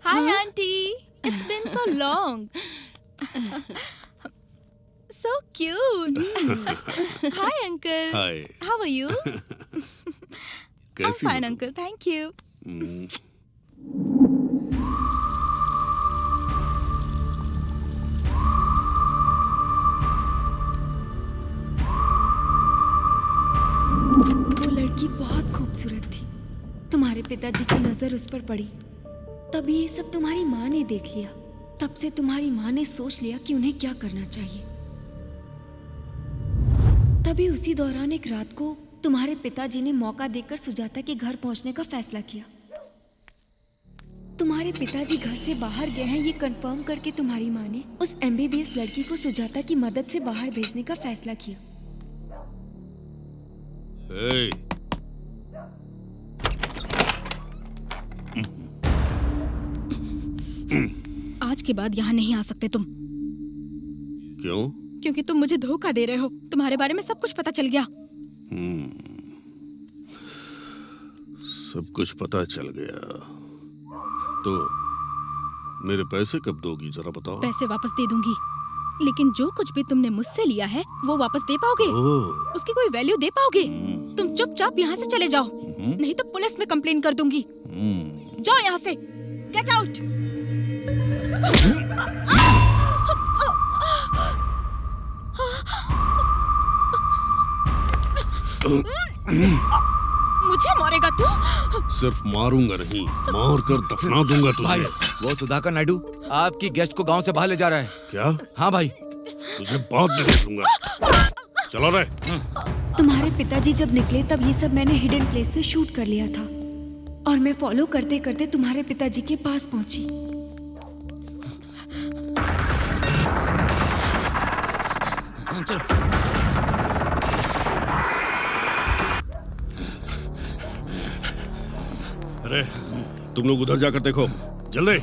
Hi, Auntie. It's been so long. So cute. Hi, Uncle. Hi. How are you? I'm कैसी हो fine, तुम? Uncle. Thank you. वो लड़की बहुत खूबसूरत थी। तुम्हारे पिताजी की नजर उस पर पड़ी, तभी ये सब तुम्हारी माँ ने देख लिया। तब से तुम्हारी माँ ने सोच लिया कि उन्हें क्या करना चाहिए। तभी उसी दौरान एक रात को तुम्हारे पिताजी ने मौका देकर सुजाता के घर पहुंचने का फैसला किया। तुम्हारे पिताजी घर से बाहर गए हैं ये कंफर्म करके तुम्हारी माँ ने उस MBBS लड़की को सुजाता की मदद से बाहर भेजने का फैसला किया। Hey. आज के बाद यहाँ नहीं आ सकते तुम, क्यों? क्योंकि तुम मुझे धोखा दे रहे हो। तुम्हारे बारे में सब कुछ पता चल गया। सब कुछ पता चल गया। तो मेरे पैसे कब दोगी जरा बताओ। पैसे वापस दे दूंगी, लेकिन जो कुछ भी तुमने मुझसे लिया है वो वापस दे पाओगे? ओह, उसकी कोई वैल्यू दे पाओगे? तुम चुपचाप यहाँ से चले जाओ, नहीं तो पुलिस में कंप्लेन कर दूंगी। जाओ यहाँ से, गेट आउट। मुझे मारेगा तू? सिर्फ मारूंगा नहीं, मार कर दफना दूंगा भाई, तुझे। वो सुधाकर नायडू आपकी गेस्ट को गांव से बाहर ले जा रहा है। क्या? हाँ भाई। तुझे बाद में देखूंगा। चलो रे। तुम्हारे पिताजी जब निकले तब ये सब मैंने हिडन प्लेस से शूट कर लिया था और मैं फॉलो करते करते तुम्हारे पिताजी के पास पहुंची। चलो। अरे तुम लोग उधर जाकर देखो, जल्दी।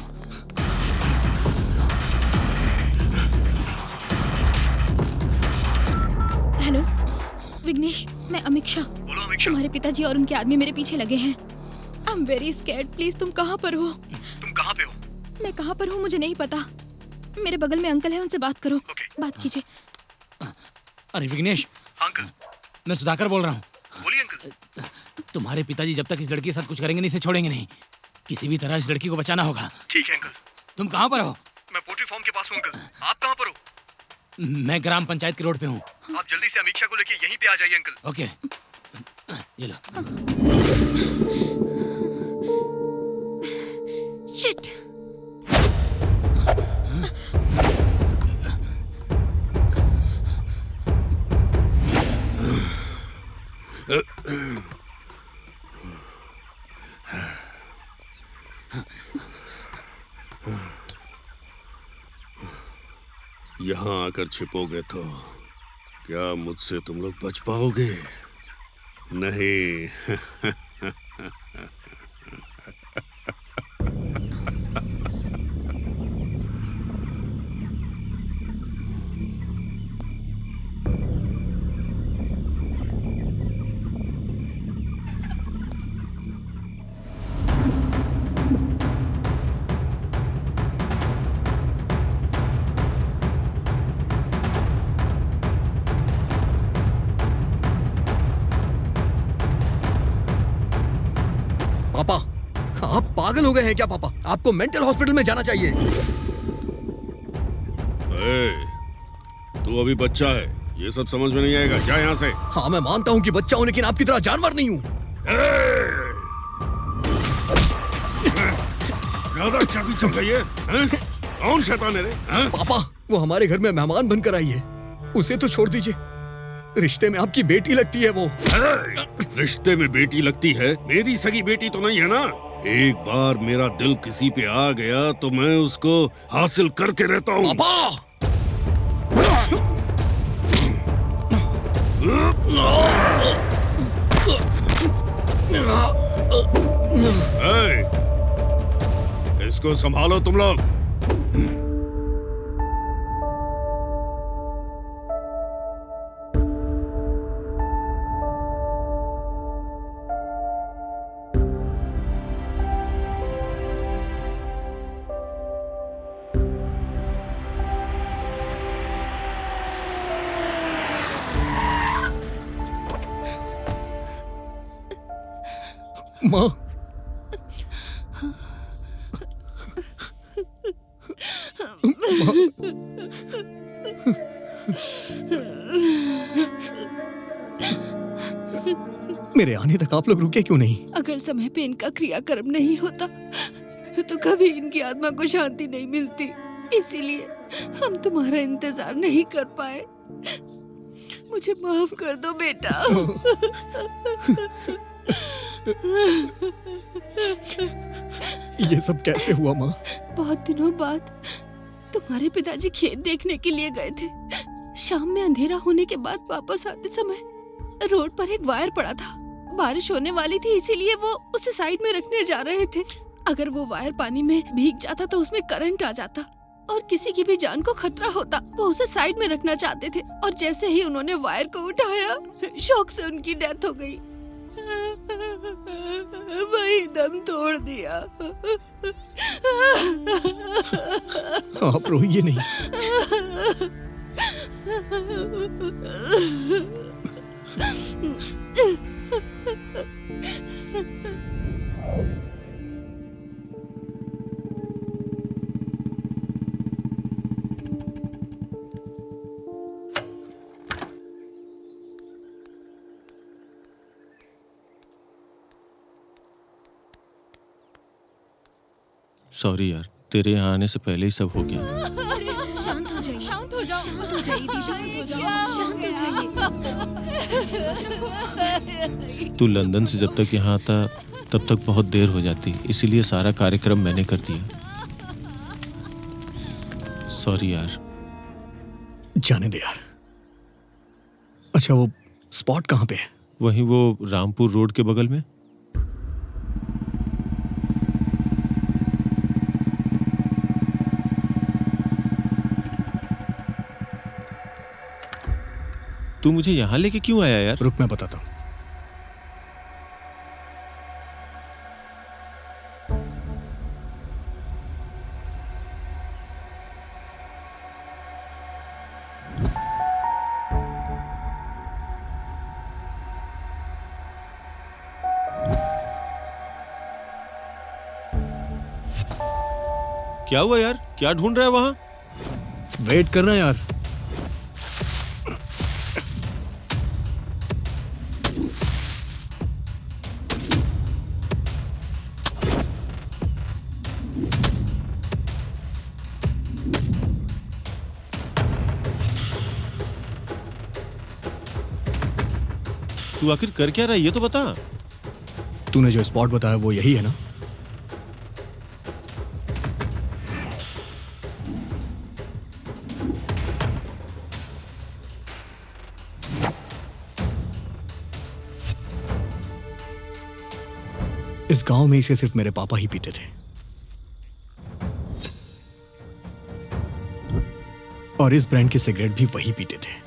हेलो विघ्नेश, मैं अमीक्षा। बोलो अमीक्षा। तुम्हारे पिताजी और उनके आदमी मेरे पीछे लगे हैं। I am very scared. Please तुम कहाँ पर हो? तुम कहाँ पे हो? मैं कहाँ पर हूँ मुझे नहीं पता। मेरे बगल में अंकल है, उनसे बात करो। बात कीजिए। अरे विघ्नेश, अंकल। मैं सुधाकर बोल रहा हूँ। बोलिए अंकल। तुम्हारे पिताजी जब तक इस लड़की के साथ कुछ करेंगे नहीं, इसे छोड़ेंगे नहीं। किसी भी तरह इस लड़की को बचाना होगा। ठीक है अंकल। तुम कहाँ पर हो? मैं पोल्ट्री फार्म के पास हूँ अंकल। आप कहाँ पर हो? मैं ग्राम पंचायत के रोड पे हूँ। आप जल्दी से अमीक्षा को लेके यहीं पे आ जाइए अंकल। ओके, ये लो। शिट। यहाँ आकर छिपोगे तो क्या मुझसे तुम लोग बच पाओगे? नहीं। पापा, आप पागल हो गए हैं क्या पापा? आपको मेंटल हॉस्पिटल में जाना चाहिए। तू अभी बच्चा है, ये सब समझ में नहीं आएगा। जा यहाँ से। हाँ मैं मानता हूँ कि बच्चा हूँ, लेकिन आपकी तरह जानवर नहीं हूँ। ज्यादा चाबी चल गई है? कौन शैतान है रे? पापा, वो हमारे घर में मेहमान बनकर आई है, उसे तो छोड़ दीजिए। रिश्ते में आपकी बेटी लगती है वो। रिश्ते में बेटी लगती है? मेरी सगी बेटी तो नहीं है ना। एक बार मेरा दिल किसी पे आ गया तो मैं उसको हासिल करके रहता हूँ। पापा! इसको संभालो तुम लोग। माँ, मेरे आने तक आप लोग रुके क्यों नहीं? अगर समय पे इनका क्रियाकर्म नहीं होता तो कभी इनकी आत्मा को शांति नहीं मिलती, इसीलिए हम तुम्हारा इंतजार नहीं कर पाए। मुझे माफ कर दो बेटा। ये सब कैसे हुआ माँ? बहुत दिनों बाद तुम्हारे पिताजी खेत देखने के लिए गए थे। शाम में अंधेरा होने के बाद वापस आते समय रोड पर एक वायर पड़ा था। बारिश होने वाली थी, इसीलिए वो उसे साइड में रखने जा रहे थे। अगर वो वायर पानी में भीग जाता तो उसमें करंट आ जाता और किसी की भी जान को खतरा होता। वो उसे साइड में रखना चाहते थे और जैसे ही उन्होंने वायर को उठाया, शॉक से उनकी डेथ हो गई। वही दम तोड़ दिया। आप रोइए नहीं। सॉरी यार, तेरे यहाँ आने से पहले ही सब हो गया। शांत हो जाइए, शांत हो जाओ, शांत हो जाइए दीदी, शांत हो जाइए। तू लंदन से जब तक यहाँ आता तब तक बहुत देर हो जाती, इसीलिए सारा कार्यक्रम मैंने कर दिया। सॉरी यार। जाने दे यार। अच्छा, वो स्पॉट कहाँ पे है? वहीं वो रामपुर रोड के बगल में। तू मुझे यहाँ लेके क्यों आया यार? रुक, मैं बताता हूँ। क्या हुआ यार? क्या ढूंढ रहा है वहां? वेट करना यार। तू आखिर कर क्या रहा है ये तो बता। तूने जो स्पॉट बताया वो यही है ना? इस गांव में इसे सिर्फ मेरे पापा ही पीते थे और इस ब्रांड की सिगरेट भी वही पीते थे।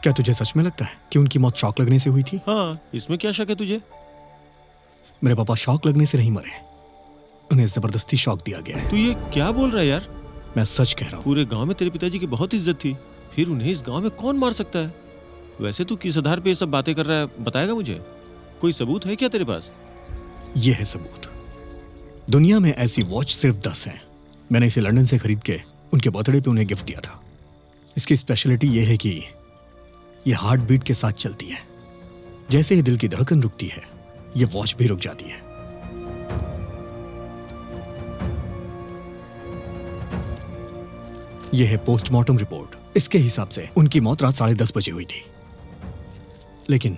क्या तुझे सच में लगता है कि उनकी मौत शॉक लगने से हुई थी? हाँ, इसमें क्या शक है तुझे? मेरे पापा शॉक लगने से नहीं मरे, उन्हें जबरदस्ती शॉक दिया गया है। तू ये क्या बोल रहा है यार? मैं सच कह रहा हूँ। पूरे गांव में तेरे पिताजी की बहुत इज्जत थी, फिर उन्हें इस गांव में कौन मार सकता है? वैसे तू किस आधार पे ये सब बातें कर रहा है, बताएगा मुझे? कोई सबूत है क्या तेरे पास? ये है सबूत। दुनिया में ऐसी वॉच सिर्फ 10 हैं। मैंने इसे लंदन से खरीद के उनके बर्थडे पे उन्हें गिफ्ट दिया था। इसकी स्पेशलिटी ये है कि ये हार्ट बीट के साथ चलती है। जैसे ही दिल की धड़कन रुकती है, ये वॉच भी रुक जाती है। यह है पोस्टमार्टम रिपोर्ट। इसके हिसाब से उनकी मौत रात 10:30 बजे हुई थी, लेकिन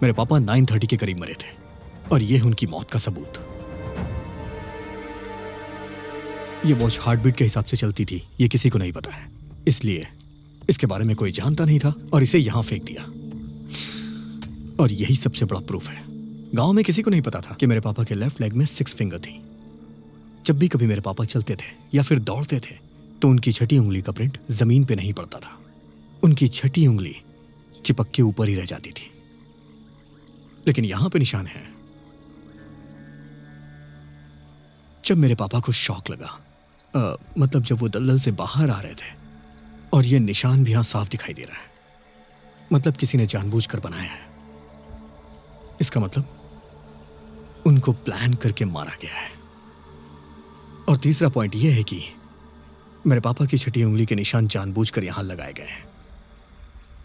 मेरे पापा 9:30 के करीब मरे थे और यह उनकी मौत का सबूत। यह वॉच हार्ट बीट के हिसाब से चलती थी, यह किसी को नहीं पता है, इसलिए इसके बारे में कोई जानता नहीं था और इसे यहां फेंक दिया। और यही सबसे बड़ा प्रूफ है। गांव में किसी को नहीं पता था कि मेरे पापा के लेफ्ट लेग में 6 फिंगर थी। जब भी कभी मेरे पापा चलते थे या फिर दौड़ते थे तो उनकी छठी उंगली का प्रिंट जमीन पे नहीं पड़ता था। उनकी छठी उंगली चिपक के ऊपर ही रह जाती थी। लेकिन यहां पे निशान है। जब मेरे पापा को शॉक लगा, मतलब जब वो दलदल से बाहर आ रहे थे, और ये निशान भी यहां साफ दिखाई दे रहा है। मतलब किसी ने जानबूझकर बनाया है। इसका मतलब उनको प्लान करके मारा गया है। और तीसरा पॉइंट यह है कि मेरे पापा की छठी उंगली के निशान जानबूझकर यहां लगाए गए हैं।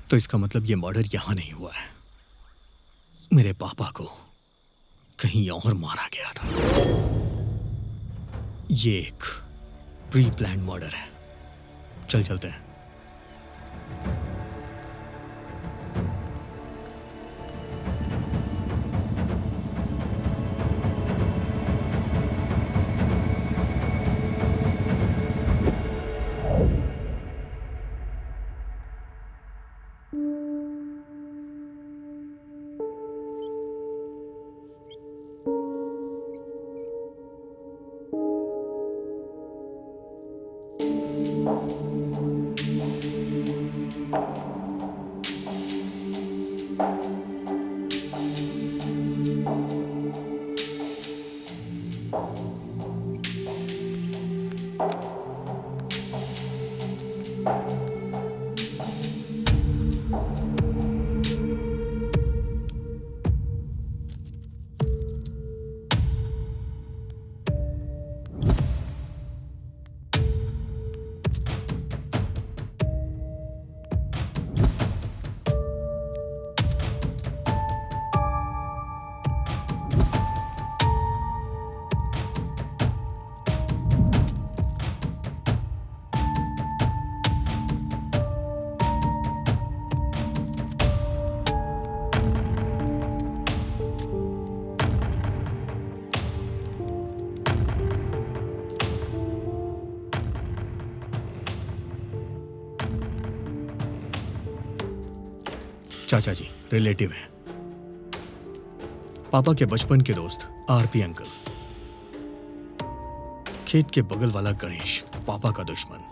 तो इसका मतलब यह मर्डर यहां नहीं हुआ है, मेरे पापा को कहीं और मारा गया था। ये एक प्री प्लान मर्डर है। चलते हैं। चाचा जी रिलेटिव हैं, पापा के बचपन के दोस्त आरपी अंकल, खेत के बगल वाला गणेश पापा का दुश्मन।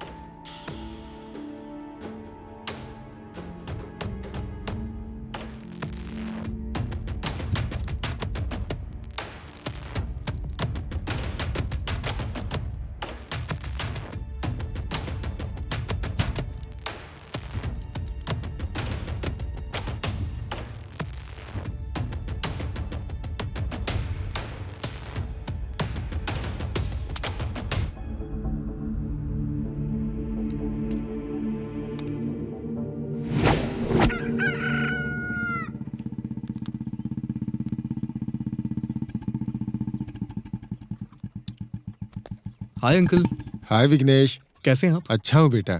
हाय अंकल। हाय विघ्नेश, कैसे हैं आप? अच्छा हूँ बेटा।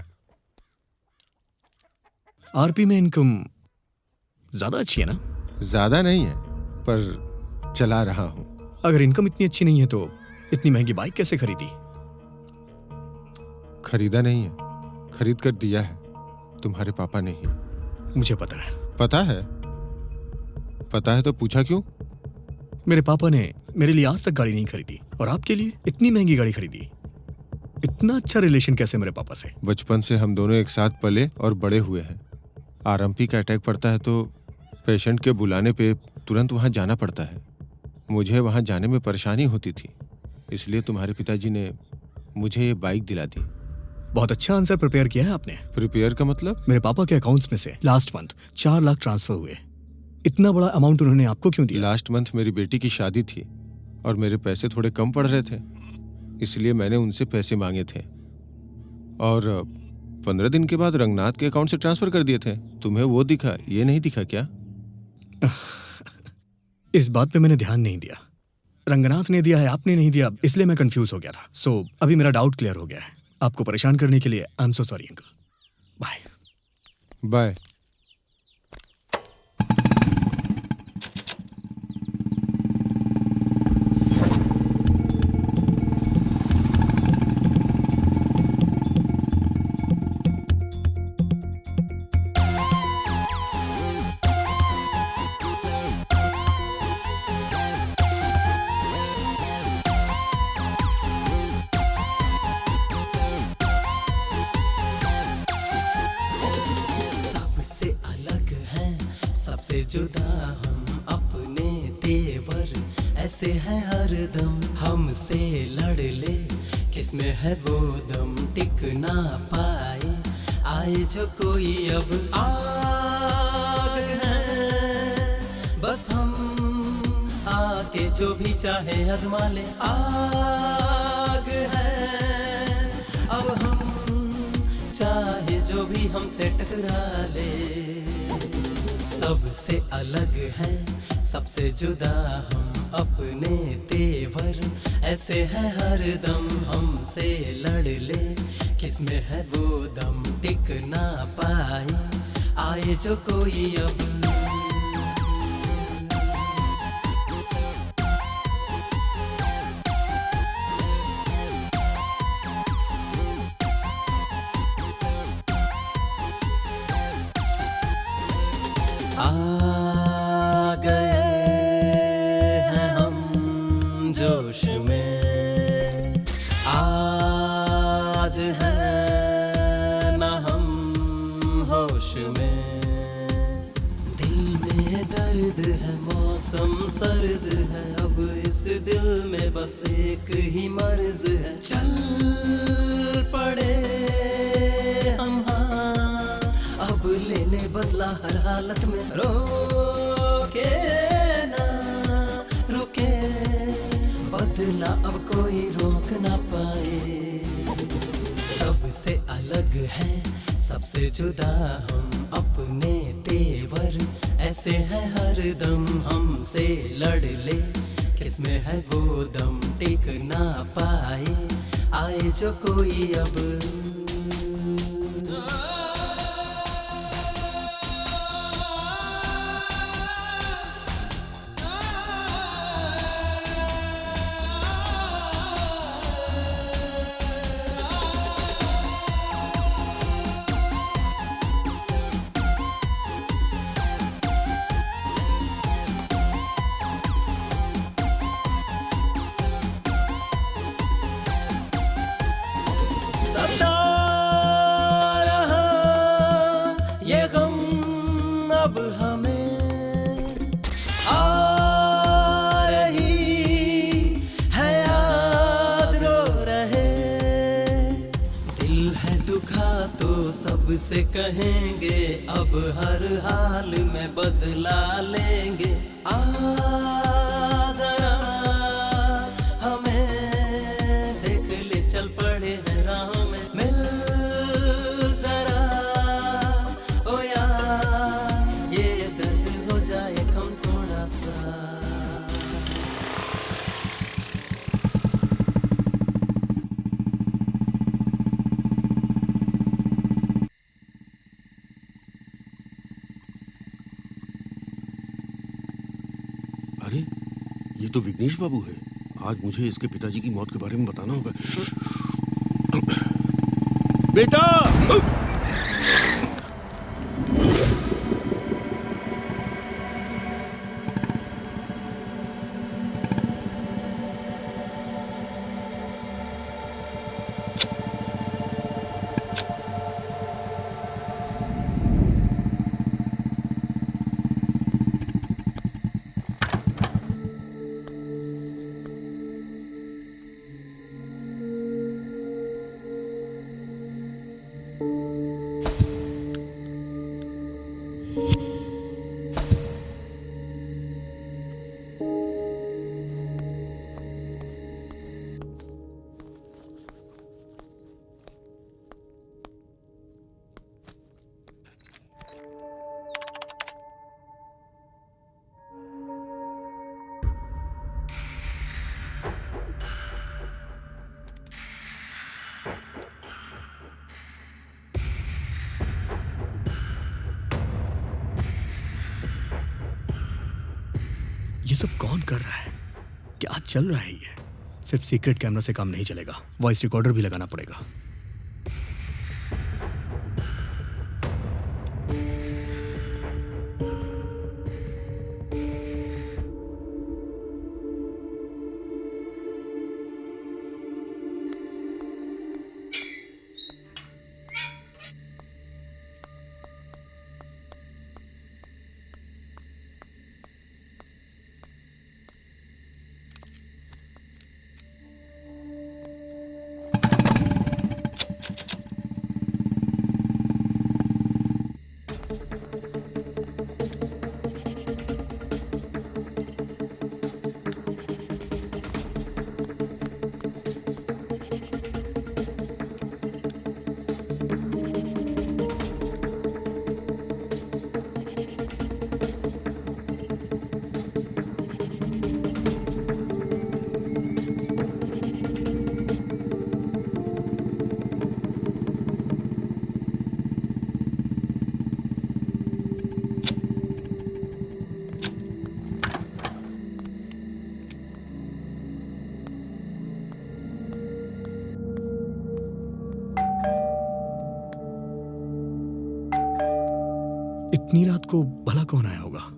आरपी में इनकम ज्यादा अच्छी है ना? ज्यादा नहीं है पर चला रहा हूँ। अगर इनकम इतनी अच्छी नहीं है तो इतनी महंगी बाइक कैसे खरीदी? खरीदा नहीं है, खरीद कर दिया है तुम्हारे पापा ने ही। मुझे पता है। पता है? पता है तो पूछा क्यों? मेरे पापा ने मेरे लिए आज तक गाड़ी नहीं खरीदी और आपके लिए इतनी महंगी गाड़ी खरीदी। इतना अच्छा रिलेशन कैसे मेरे पापा से? बचपन से हम दोनों एक साथ पले और बड़े हुए हैं। आरएमपी का अटैक पड़ता है तो पेशेंट के बुलाने पे तुरंत वहां जाना पड़ता है। मुझे वहां जाने में परेशानी होती थी, इसलिए तुम्हारे पिताजी ने मुझे ये बाइक दिला दी। बहुत अच्छा आंसर प्रिपेयर किया है आपने। प्रिपेयर का मतलब? मेरे पापा के अकाउंट्स में से लास्ट मंथ 4 लाख ट्रांसफर हुए। इतना बड़ा अमाउंट उन्होंने आपको क्यों दिया? लास्ट मंथ मेरी बेटी की शादी थी और मेरे पैसे थोड़े कम पड़ रहे थे, इसलिए मैंने उनसे पैसे मांगे थे और 15 दिन के बाद रंगनाथ के अकाउंट से ट्रांसफर कर दिए थे। तुम्हें वो दिखा, ये नहीं दिखा क्या? इस बात पे मैंने ध्यान नहीं दिया। रंगनाथ ने दिया है, आपने नहीं दिया, इसलिए मैं कंफ्यूज हो गया था। सो अभी मेरा डाउट क्लियर हो गया है। आपको परेशान करने के लिए I am so sorry uncle. Bye bye. सबसे जुदा हम अपने तेवर ऐसे हैं हरदम, हमसे लड़ ले किसमें है वो दम, टिक ना पाए आए जो कोई अब आग है, बस हम आके जो भी चाहे आजमा ले। आग है अब हम चाहे जो भी हमसे टकरा ले। सबसे अलग है सबसे जुदा हम अपने तेवर ऐसे है हर दम। हमसे लड़ ले किसमें है वो दम, टिक ना पाए आए जो कोई अब। आ गए हैं हम जोश में, आज है ना हम होश में। दिल में दर्द है मौसम सर्द है, अब इस दिल में बस एक ही मर्ज है। चल पड़े हम हाँ अब लेने बदला हर हालत में। रोके ना रुके बदला अब कोई रोक ना पाए। सबसे अलग है सबसे जुदा हम अपने तेवर ऐसे है हर दम। हमसे लड़ ले किसमें है वो दम, टिक ना पाए आए जो कोई अब। अब हमें आ रही है याद, रो रहे दिल है दुखा तो सबसे कहेंगे अब हर हाल में बदला लेंगे। आ जरा हमें देख ले चल पड़े हैं राहों में, मिल जरा ओ यार ये दर्द हो जाए कम थोड़ा सा। अरे ये तो विघ्नेश बाबू है। आज मुझे इसके पिताजी की मौत के बारे में बताना होगा। बेटा ये सब कौन कर रहा है? क्या चल रहा है? ये सिर्फ सीक्रेट कैमरा से काम नहीं चलेगा, वॉइस रिकॉर्डर भी लगाना पड़ेगा। इतनी रात को भला कौन आया होगा?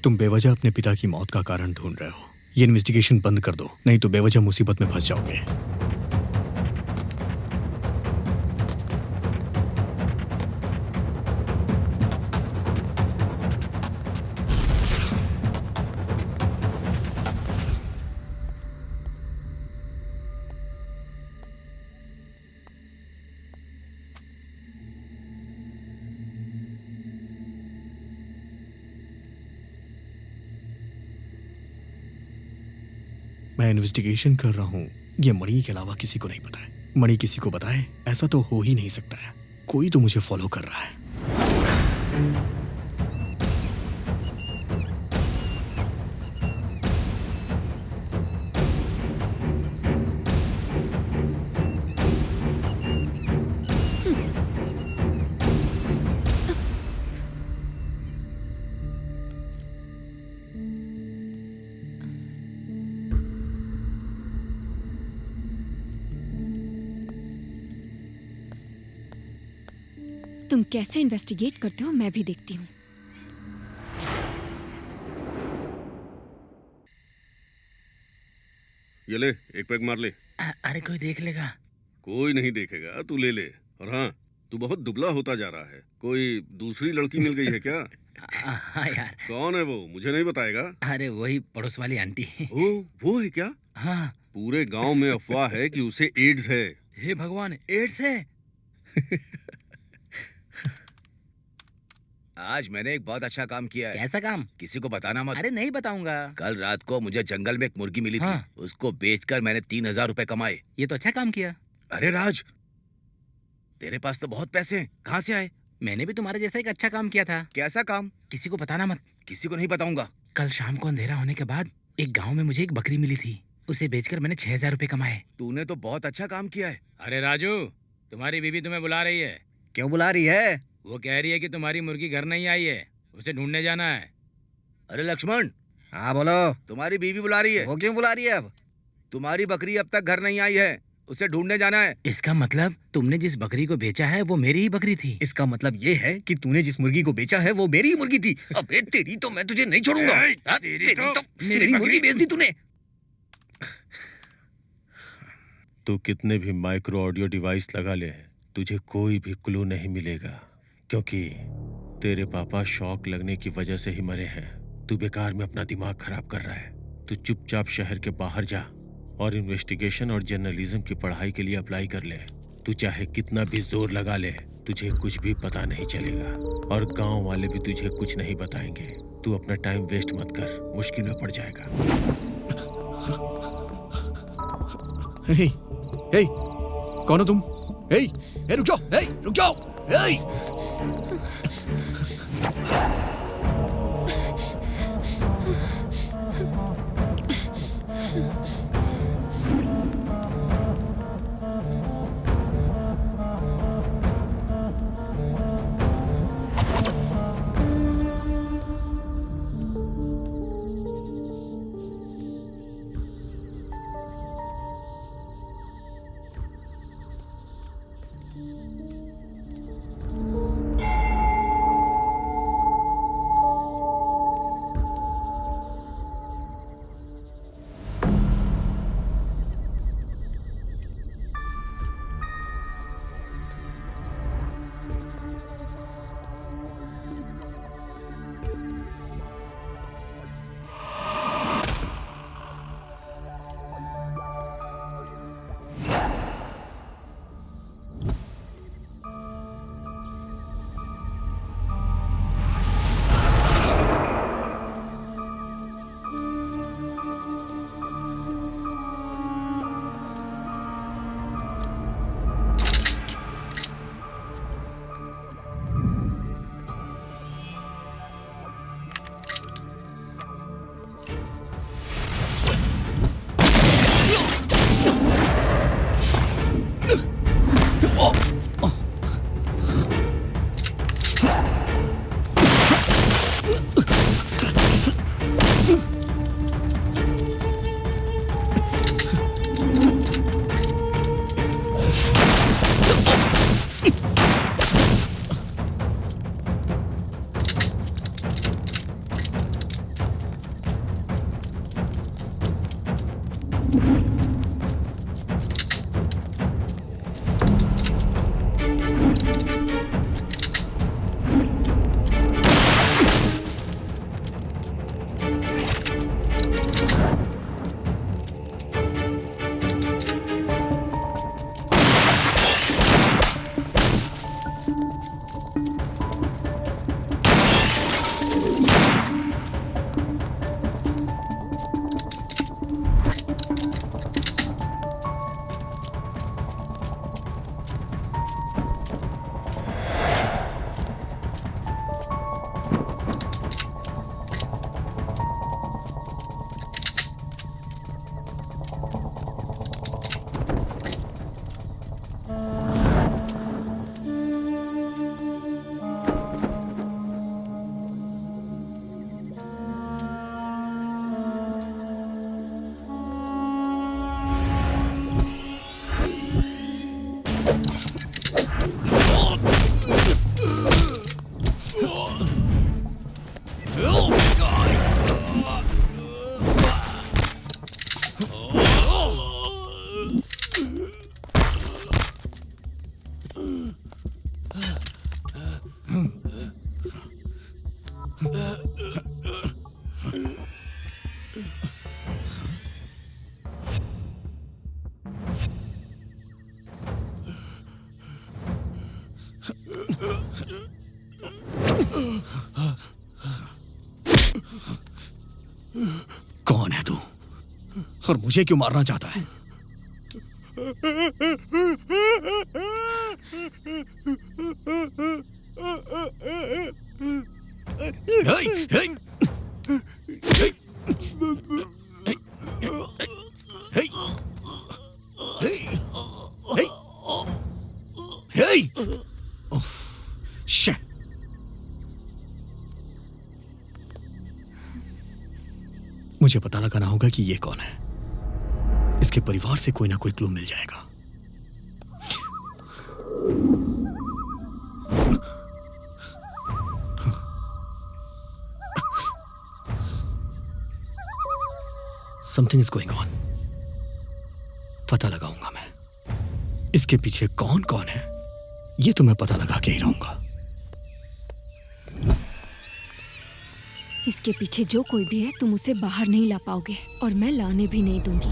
तुम बेवजह अपने पिता की मौत का कारण ढूंढ रहे हो। ये इन्वेस्टिगेशन बंद कर दो, नहीं तो बेवजह मुसीबत में फंस जाओगे। मैं इन्वेस्टिगेशन कर रहा हूँ, ये मणि के अलावा किसी को नहीं पता है। मणि किसी को बताए ऐसा तो हो ही नहीं सकता है। कोई तो मुझे फॉलो कर रहा है। तुम कैसे इन्वेस्टिगेट करते हो मैं भी देखती हूँ। ये ले, एक पैक मार ले। अरे कोई देख लेगा। कोई नहीं देखेगा, तू ले ले। और हाँ, तू बहुत दुबला होता जा रहा है। कोई दूसरी लड़की मिल गई है क्या? हाँ यार। कौन है वो, मुझे नहीं बताएगा? अरे वही पड़ोस वाली आंटी। ओ, वो है क्या? हाँ। पूरे गांव में अफवाह है कि उसे एड्स है। हे भगवान, एड्स है? आज मैंने एक बहुत अच्छा काम किया है। कैसा काम? किसी को बताना मत। अरे नहीं बताऊंगा। कल रात को मुझे जंगल में एक मुर्गी मिली हाँ। थी। उसको बेचकर मैंने 3,000 रुपए कमाए। ये तो अच्छा काम किया। अरे राज, तेरे पास तो बहुत पैसे हैं, कहाँ से आए? मैंने भी तुम्हारे जैसा एक अच्छा काम किया था। कैसा काम? किसी को बताना मत। किसी को नहीं बताऊंगा। कल शाम को अंधेरा होने के बाद एक गाँव में मुझे एक बकरी मिली थी। उसे बेचकर मैंने 6,000 रुपए कमाए। तूने तो बहुत अच्छा काम किया है। अरे राजू, तुम्हारी बीवी तुम्हें बुला रही है। क्यों बुला रही है? वो कह रही है कि तुम्हारी मुर्गी घर नहीं आई है, उसे ढूंढने जाना है। अरे लक्ष्मण। हाँ बोलो। तुम्हारी बीवी बुला रही है। वो क्यों बुला रही है? अब तुम्हारी बकरी अब तक घर नहीं आई है, उसे ढूंढने जाना है। इसका मतलब तुमने जिस बकरी को बेचा है वो मेरी ही बकरी थी। इसका मतलब ये है कि तूने जिस मुर्गी को बेचा है वो मेरी ही मुर्गी थी। अबे तेरी तो मैं तुझे नहीं छोड़ूंगा। तेरी तो मेरी मुर्गी बेच दी तूने। तू कितने भी माइक्रो ऑडियो डिवाइस लगा ले, तुझे कोई भी क्लू नहीं मिलेगा, क्योंकि तेरे पापा शॉक लगने की वजह से ही मरे हैं। तू बेकार में अपना दिमाग खराब कर रहा है। तू चुपचाप शहर के बाहर जा और इन्वेस्टिगेशन और जर्नलिज्म की पढ़ाई के लिए अप्लाई कर ले। तू चाहे कितना भी जोर लगा ले, तुझे कुछ भी पता नहीं चलेगा और गांव वाले भी तुझे कुछ नहीं बताएंगे। तू अपना टाइम वेस्ट मत कर, मुश्किल में पड़ जाएगा। हे, हे, कौन हो तुम? हे, हे, रुक जाओ, हे, रुक जाओ, हे। कौन है तू और मुझे क्यों मारना चाहता है? मुझे पता लगाना होगा कि ये कौन है। इसके परिवार से कोई ना कोई क्लू मिल जाएगा। Something is going on. पता लगाऊंगा मैं इसके पीछे कौन कौन है। ये तो मैं पता लगा के ही रहूंगा। इसके पीछे जो कोई भी है तुम उसे बाहर नहीं ला पाओगे और मैं लाने भी नहीं दूंगी।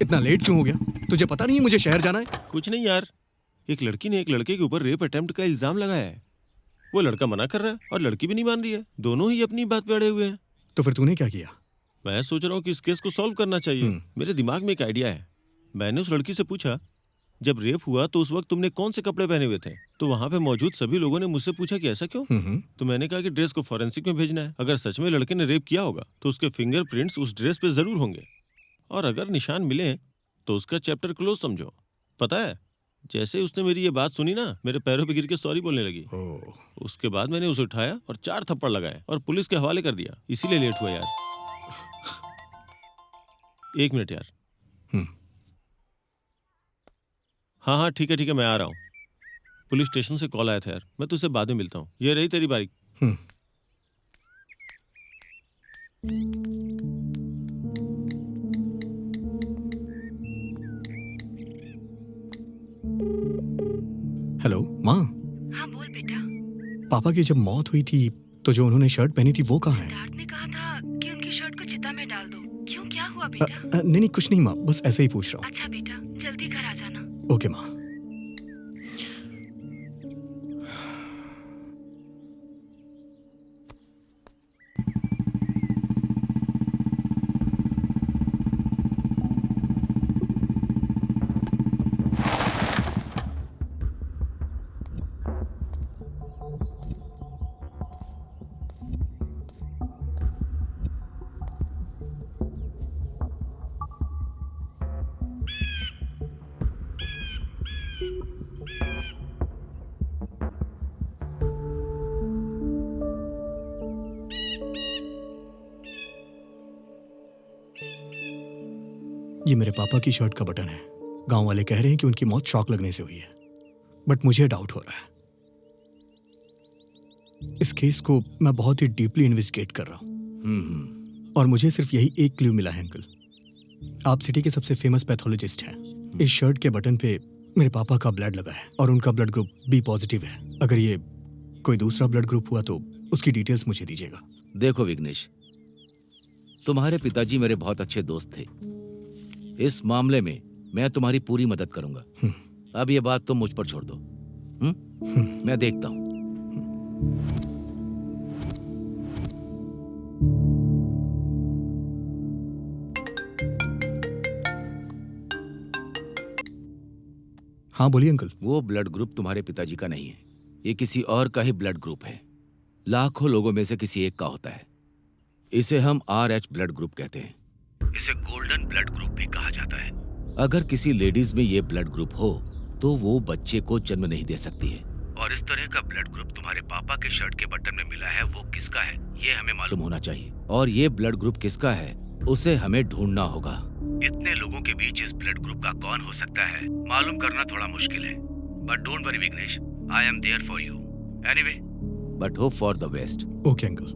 इतना लेट क्यों हो गया? तुझे पता नहीं है मुझे शहर जाना है? कुछ नहीं यार, एक लड़की ने एक लड़के के ऊपर रेप अटेम्प्ट का इल्जाम लगाया है। वो लड़का मना कर रहा है और लड़की भी नहीं मान रही है। दोनों ही अपनी बात पे अड़े हुए हैं। तो फिर तूने क्या किया? मैं सोच रहा हूँ कि इस केस को सॉल्व करना चाहिए। मेरे दिमाग में एक आइडिया है। मैंने उस लड़की से पूछा, जब रेप हुआ तो उस वक्त तुमने कौन से कपड़े पहने हुए थे? तो वहाँ पे मौजूद सभी लोगों ने मुझसे पूछा कि ऐसा क्यों? तो मैंने कहा कि ड्रेस को फॉरेंसिक में भेजना है। अगर सच में लड़के ने रेप किया होगा तो उसके फिंगरप्रिंट्स उस ड्रेस पे जरूर होंगे, और अगर निशान मिले तो उसका चैप्टर क्लोज समझो। पता है, जैसे उसने मेरी ये बात सुनी ना, मेरे पैरों पे गिर के सॉरी बोलने लगी। उसके बाद मैंने उसे उठाया और 4 थप्पड़ लगाए और पुलिस के हवाले कर दिया। इसीलिए लेट हुआ यार। 1 मिनट यार। हाँ ठीक है, मैं आ रहा हूँ। पुलिस स्टेशन से कॉल आया था यार, मैं तुझसे बाद में मिलता हूँ। ये रही तेरी बारी। हेलो माँ। हाँ बोल बेटा। पापा की जब मौत हुई थी तो जो उन्होंने शर्ट पहनी थी वो कहाँ है? सिद्धार्थ ने कहा था कि उनकी शर्ट को चिता में डाल दो। क्यों, क्या हुआ बेटा? नहीं कुछ नहीं माँ, बस ऐसे ही पूछ रहा हूँ। अच्छा बेटा, जल्दी घर आ जाना। ओके माँ। ये मेरे पापा की शर्ट का बटन है। गांव वाले कह रहे हैं कि उनकी मौत शॉक लगने से हुई है, बट मुझे डाउट हो रहा है। इस केस को मैं बहुत ही डीपली इन्वेस्टिगेट कर रहा हूँ और मुझे सिर्फ यही एक क्लू मिला है अंकल। आप सिटी के सबसे फेमस पैथोलॉजिस्ट हैं। इस शर्ट के बटन पे मेरे पापा का ब्लड लगा है और उनका ब्लड ग्रुप बी पॉजिटिव है। अगर ये कोई दूसरा ब्लड ग्रुप हुआ तो उसकी डिटेल्स मुझे दीजिएगा। देखो विघ्नेश, तुम्हारे पिताजी मेरे बहुत अच्छे दोस्त थे। इस मामले में मैं तुम्हारी पूरी मदद करूंगा। अब ये बात तुम मुझ पर छोड़ दो। मैं देखता हूं। हाँ बोलिए अंकल। वो ब्लड ग्रुप तुम्हारे पिताजी का नहीं है, ये किसी और का ही ब्लड ग्रुप है। लाखों लोगों में से किसी एक का होता है। इसे हम RH ब्लड ग्रुप कहते हैं। इसे गोल्डन ब्लड ग्रुप भी कहा जाता है। अगर किसी लेडीज में ये ब्लड ग्रुप हो तो वो बच्चे को जन्म नहीं दे सकती है। और इस तरह का ब्लड ग्रुप तुम्हारे पापा के शर्ट के बटन में मिला है, वो किसका है ये हमें मालूम होना चाहिए। और ये ब्लड ग्रुप किसका है उसे हमें ढूंढना होगा। इतने लोगों के बीच इस ब्लड ग्रुप का कौन हो सकता है मालूम करना थोड़ा मुश्किल है। But don't worry Vignesh, I am there for you anyway, but hope for the best. Okay uncle,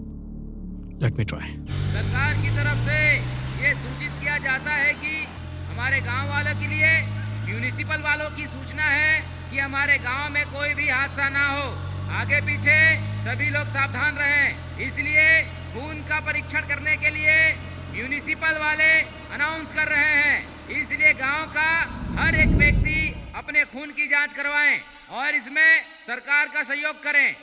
let me try. सरकार की तरफ से ये सूचित किया जाता है कि हमारे गांव वालों के लिए म्यूनिसिपल वालों की सूचना है कि हमारे गांव में कोई भी हादसा ना हो। आगे पीछे सभी लोग सावधान रहें। इसलिए खून का परीक्षण करने के लिए म्यूनिसिपल वाले अनाउंस कर रहे हैं। इसलिए गांव का हर एक व्यक्ति अपने खून की जांच करवाएं और इसमें सरकार का सहयोग करें।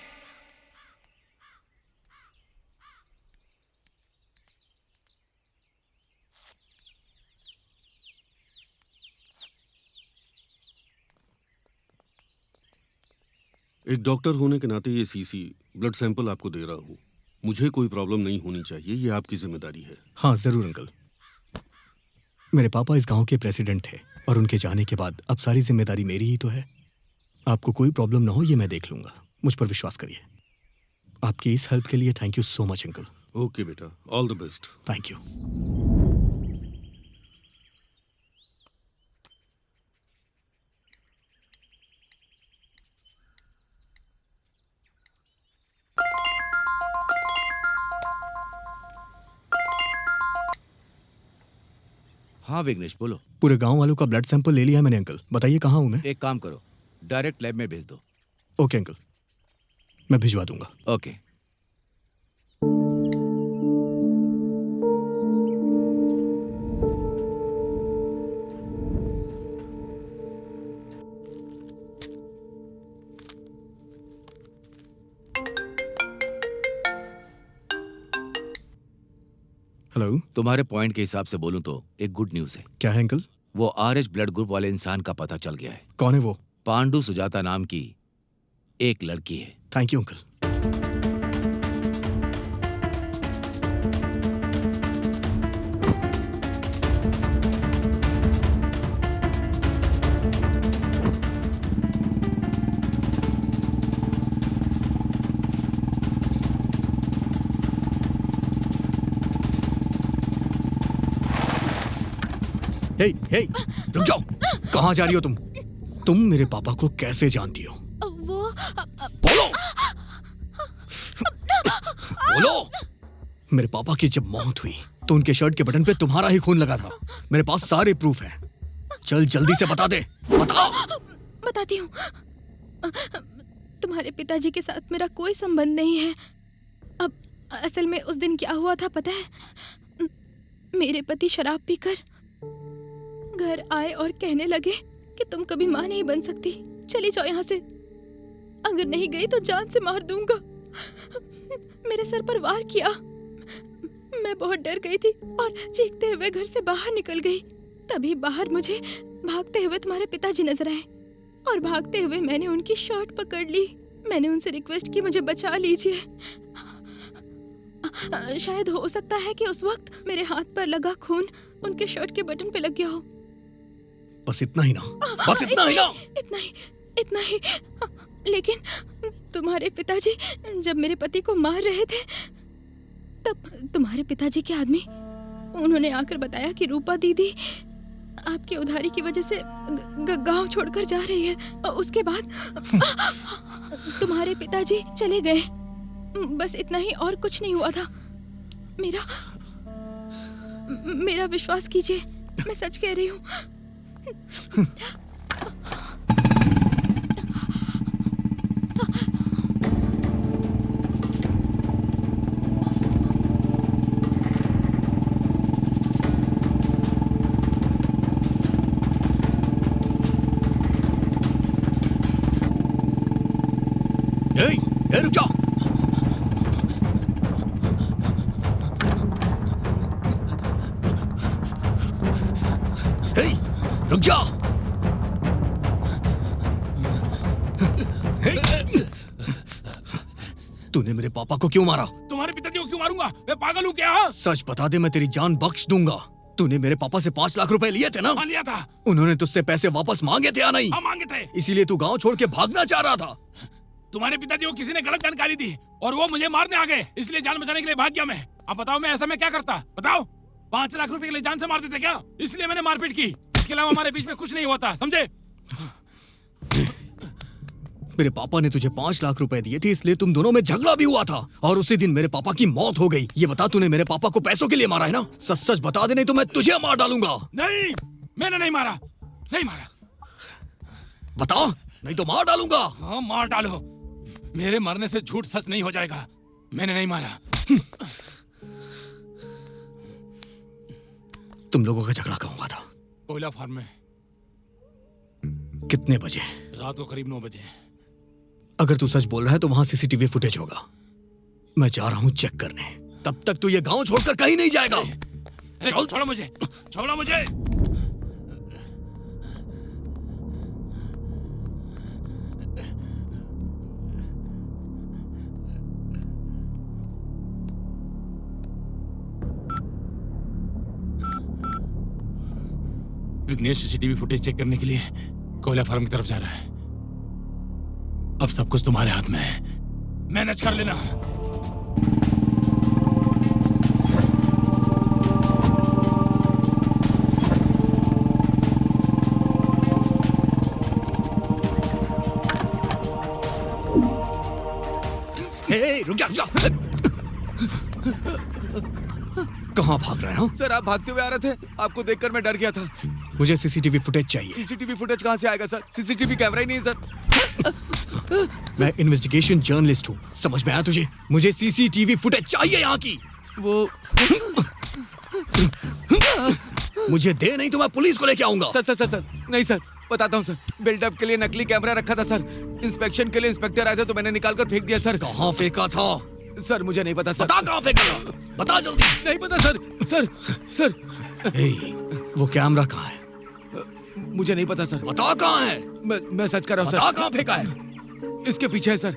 एक डॉक्टर होने के नाते ये सीसी ब्लड सैंपल आपको दे रहा हूँ। मुझे कोई प्रॉब्लम नहीं होनी चाहिए, ये आपकी जिम्मेदारी है। हाँ जरूर अंकल। मेरे पापा इस गांव के प्रेसिडेंट थे और उनके जाने के बाद अब सारी जिम्मेदारी मेरी ही तो है। आपको कोई प्रॉब्लम ना हो ये मैं देख लूंगा, मुझ पर विश्वास करिए। आपकी इस हेल्प के लिए thank you so much uncle. Okay बेटा, all the best. Thank you. हाँ विघ्नेश बोलो। पूरे गांव वालों का ब्लड सैंपल ले लिया मैंने अंकल। बताइए कहाँ हूँ मैं? एक काम करो, डायरेक्ट लैब में भेज दो। ओके अंकल, मैं भिजवा दूंगा। ओके। हेलो। तुम्हारे पॉइंट के हिसाब से बोलूं तो एक गुड न्यूज है। क्या है अंकल? वो RH ब्लड ग्रुप वाले इंसान का पता चल गया है। कौन है वो? पांडु सुजाता नाम की एक लड़की है। Thank you uncle. Hey hey, रुक जाओ। कहाँ जा रही हो तुम? तुम मेरे पापा को कैसे जानती हो? वो बोलो। बोलो। मेरे पापा की जब मौत हुई तो उनके शर्ट के बटन पे तुम्हारा ही खून लगा था। मेरे पास सारे प्रूफ हैं। चल जल्दी से बता दे। बता। बताती हूँ। तुम्हारे पिताजी के साथ मेरा कोई संबंध नहीं है। अब असल में उस दिन क्या हुआ था पता है? मेरे पति शराब पीकर घर आए और कहने लगे कि तुम कभी माँ नहीं बन सकती, चली जाओ यहाँ से। अगर नहीं गई तो जान से मार दूंगा। मेरे सर पर वार किया। मैं बहुत डर गई थी और चीखते हुए घर से बाहर निकल गई। तभी बाहर मुझे भागते हुए तुम्हारे पिताजी नजर आए और भागते हुए मैंने उनकी शर्ट पकड़ ली। मैंने उनसे रिक्वेस्ट की मुझे बचा लीजिए। शायद हो सकता है कि उस वक्त मेरे हाथ पर लगा खून उनके शर्ट के बटन पे लग गया हो। बस इतना ही ना? बस इतना ही ना? इतना ही। लेकिन तुम्हारे पिताजी जब मेरे पति को मार रहे थे तब तुम्हारे पिताजी के आदमी उन्होंने आकर बताया कि रूपा दीदी आपकी उधारी की वजह से गांव छोड़कर जा रही है। उसके बाद तुम्हारे पिताजी चले गए। बस इतना ही और कुछ नहीं हुआ था। मेरा विश्वास कीजिए, मैं सच कह रही हूँ। रुक जाओ। रुक जाओ। तूने मेरे पापा को क्यों मारा? तुम्हारे पिताजी को क्यों मारूंगा? मैं पागल हूँ क्या? सच बता दे, मैं तेरी जान बख्श दूंगा। तूने मेरे पापा से 5 लाख रुपए लिए थे ना? हाँ, लिया था। उन्होंने तुझसे पैसे वापस मांगे थे या नहीं? हाँ, मांगे थे। इसीलिए तू गांव छोड़ के भागना चाह रहा था। तुम्हारे पिताजी को किसी ने गलत जानकारी दी और वो मुझे मारने आ गए, इसलिए जान बचाने के लिए भाग गया मैं। अब बताओ मैं ऐसा मैं क्या करता? बताओ। 5 लाख रुपए के लिए जान से मार देते क्या? इसलिए मैंने मारपीट की। इसके अलावा हमारे बीच में कुछ नहीं होता, समझे? मेरे पापा ने तुझे 5 लाख रुपए दिए थे, इसलिए तुम दोनों में झगड़ा भी हुआ था और उसी दिन मेरे पापा की मौत हो गई। ये बता, तूने मेरे पापा को पैसों के लिए मारा है ना? सच सच बता दे, नहीं तो मैं तुझे मार डालूंगा। नहीं, मैंने नहीं मारा। नहीं मारा। बता, नहीं तो मार डालूंगा। हाँ, मार डालो। मेरे मरने से झूठ सच नहीं हो जाएगा। मैंने नहीं मारा। तुम लोगों का झगड़ा कहाँ हुआ था? कोयला फार्म में। कितने बजे? रात को करीब 9 बजे। अगर तू सच बोल रहा है तो वहां सीसीटीवी फुटेज होगा। मैं जा रहा हूँ चेक करने। तब तक तू ये गांव छोड़कर कहीं नहीं जाएगा। चल, छोड़ो मुझे, छोड़ो मुझे। विघ्नेश सीसीटीवी फुटेज चेक करने के लिए कोयला फार्म की तरफ जा रहा है। अब सब कुछ तुम्हारे हाथ में है, मैनेज कर लेना। रुक जा, रुक जा। कहाँ भाग रहे हो? सर, आप भागते हुए आ रहे थे, आपको देखकर मैं डर गया था। मुझे सीसीटीवी फुटेज चाहिए। सीसीटीवी फुटेज कहाँ से आएगा सर? सीसीटीवी कैमरा ही नहीं है सर। मैं इन्वेस्टिगेशन जर्नलिस्ट हूँ, समझ में आया तुझे? मुझे सीसीटीवी फुटेज चाहिए यहाँ की। वो मुझे दे, नहीं तो मैं पुलिस को लेके आऊंगा। सर सर सर सर नहीं सर, बताता हूँ सर। बिल्डअप के लिए नकली कैमरा रखा था सर। इंस्पेक्शन के लिए इंस्पेक्टर आए थे तो मैंने निकाल कर फेंक दिया सर। कहाँ फेंका था? सर मुझे नहीं पता सर। बता कहाँ फेंका था? बता जल्दी। नहीं पता सर। सर सर वो कैमरा कहाँ है? मुझे नहीं पता सर। बता कहाँ है? मैं सच कर रहा हूँ सर। बता कहाँ फेंका है? इसके पीछे है सर।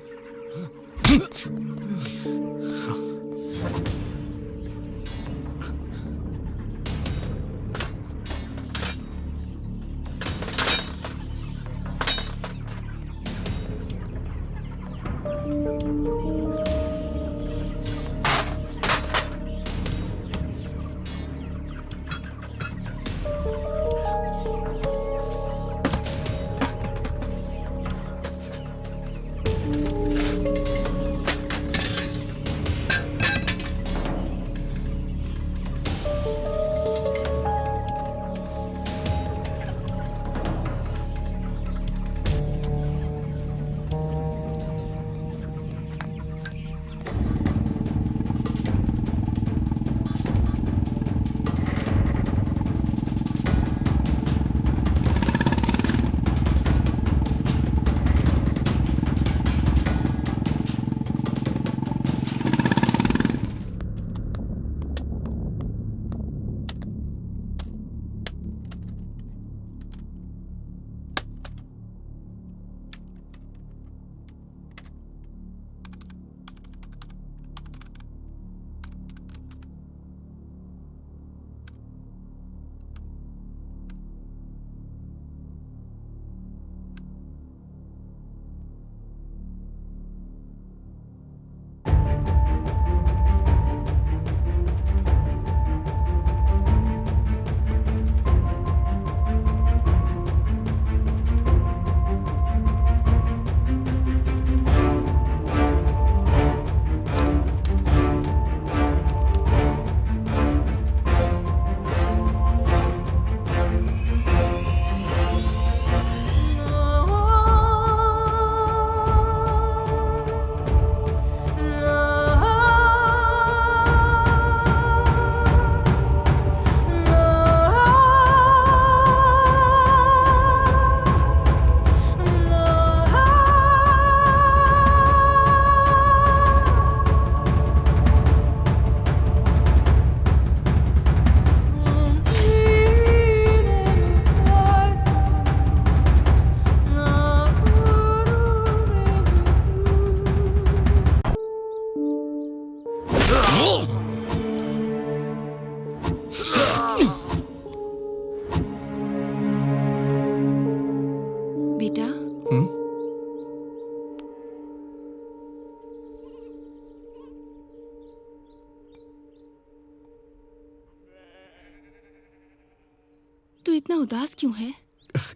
उदास क्यों है?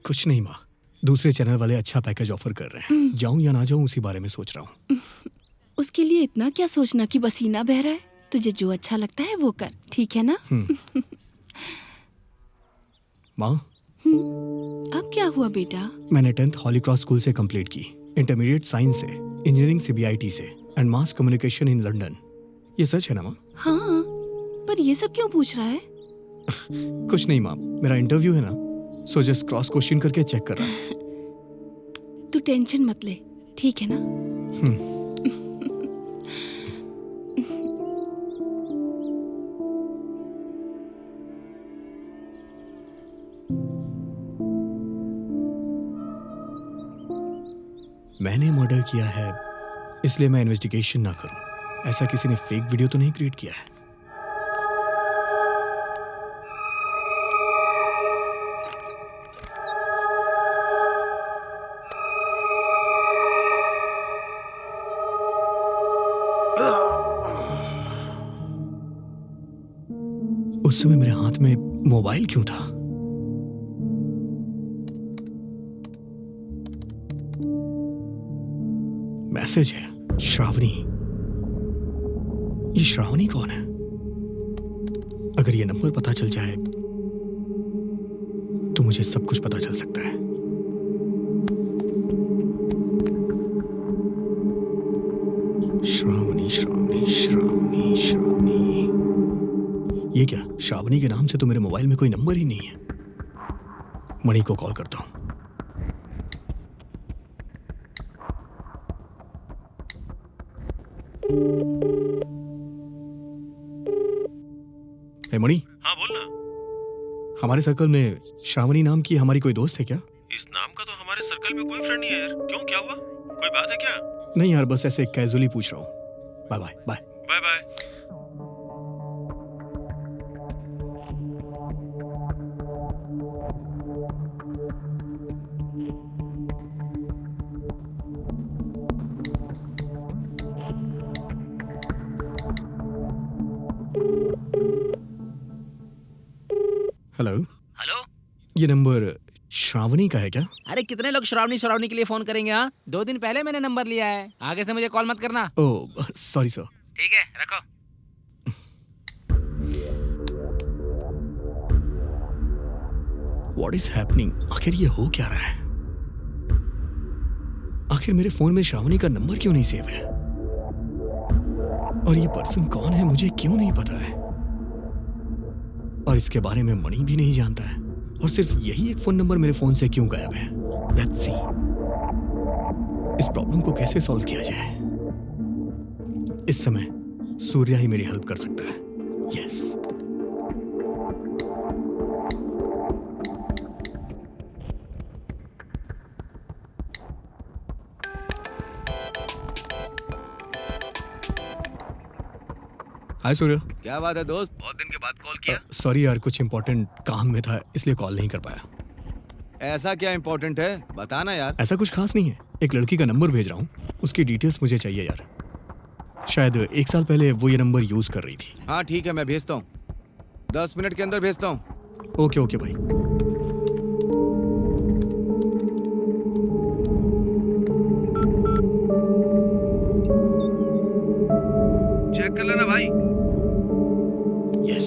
कुछ नहीं माँ, दूसरे चैनल वाले अच्छा पैकेज ऑफर कर रहे हैं। जाऊं या ना जाऊं उसी बारे में सोच रहा हूँ। उसके लिए इतना क्या सोचना कि पसीना बह रहा है। तुझे जो अच्छा लगता है वो कर, ठीक है ना? माँ, अब क्या हुआ बेटा? मैंने 10th हॉली क्रॉस स्कूल से कंप्लीट की, इंटरमीडिएट साइंस से, इंजीनियरिंग CBIT से and mass communication in London. ये सच है ना माँ? हाँ, पर ये सब क्यों पूछ रहा है? कुछ नहीं माँ, मेरा इंटरव्यू है ना, सो जस्ट क्रॉस क्वेश्चन करके चेक कर रहा है। तू टेंशन मत ले, ठीक है ना? मैंने मर्डर किया है इसलिए मैं इन्वेस्टिगेशन ना करूं। ऐसा किसी ने फेक वीडियो तो नहीं क्रिएट किया है? उस समय मेरे हाथ में मोबाइल क्यों था? मैसेज है, श्रावणी। ये श्रावणी कौन है? अगर ये नंबर पता चल जाए तो मुझे सब कुछ पता चल सकता है। श्रावणी श्रावणी श्रावणी श्रावणी। ये क्या, श्रावणी के नाम से तो मेरे मोबाइल में कोई नंबर ही नहीं है। मणि को कॉल करता हूं। मणि। हाँ बोलना। हमारे सर्कल में श्रावणी नाम की हमारी कोई दोस्त है क्या? इस नाम का तो हमारे सर्कल में कोई फ्रेंड नहीं है यार। क्यों, क्या हुआ? कोई बात है क्या? नहीं यार, बस ऐसे कैजुअली पूछ रहा हूँ। Bye bye bye bye bye. Hello. Hello, ये नंबर श्रावणी का है क्या? अरे कितने लोग श्रावणी श्रावणी के लिए फोन करेंगे? हाँ, 2 दिन पहले मैंने नंबर लिया है। आगे से मुझे कॉल मत करना। Oh sorry sir. ठीक है, रखो। What is happening? आखिर ये हो क्या रहा है? आखिर मेरे फोन में श्रावणी का नंबर क्यों नहीं सेव है? और ये पर्सन कौन है मुझे क्यों नहीं पता है? और इसके बारे में मणि भी नहीं जानता है। और सिर्फ यही एक फोन नंबर मेरे फोन से क्यों गायब है? Let's see. इस प्रॉब्लम को कैसे सॉल्व किया जाए? इस समय सूर्या ही मेरी हेल्प कर सकता है। यस। हाय सूर्या। क्या बात है दोस्त, बहुत दिन के बाद कॉल किया? सॉरी यार, कुछ इंपॉर्टेंट काम में था इसलिए कॉल नहीं कर पाया। ऐसा क्या इंपॉर्टेंट है, बताना यार। ऐसा कुछ खास नहीं है, एक लड़की का नंबर भेज रहा हूँ, उसकी डिटेल्स मुझे चाहिए यार। शायद 1 साल पहले वो ये नंबर यूज कर रही थी। हाँ ठीक है, मैं भेजता हूँ, 10 मिनट के अंदर भेजता हूँ। ओके ओके भाई। चेक कर लेना भाई। यस।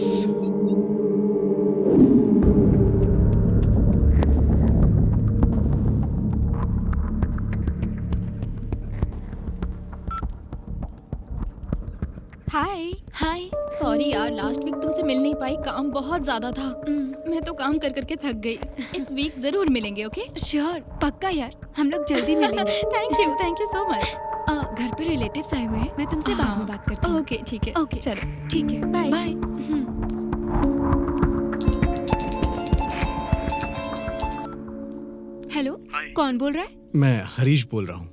हाय। हाय। सॉरी यार, लास्ट वीक तुमसे मिल नहीं पाई, काम बहुत ज्यादा था। मैं तो काम कर करके थक गई। इस वीक जरूर मिलेंगे, ओके? श्योर, पक्का यार, हम लोग जल्दी मिलेंगे। Thank you so much. घर पे रिलेटिव्स आए हुए हैं, मैं तुमसे बाद में बात करती हूँ। ओके ठीक है। ओके चलो ठीक है, बाय बाय। हेलो, कौन बोल रहा है? मैं हरीश बोल रहा हूँ।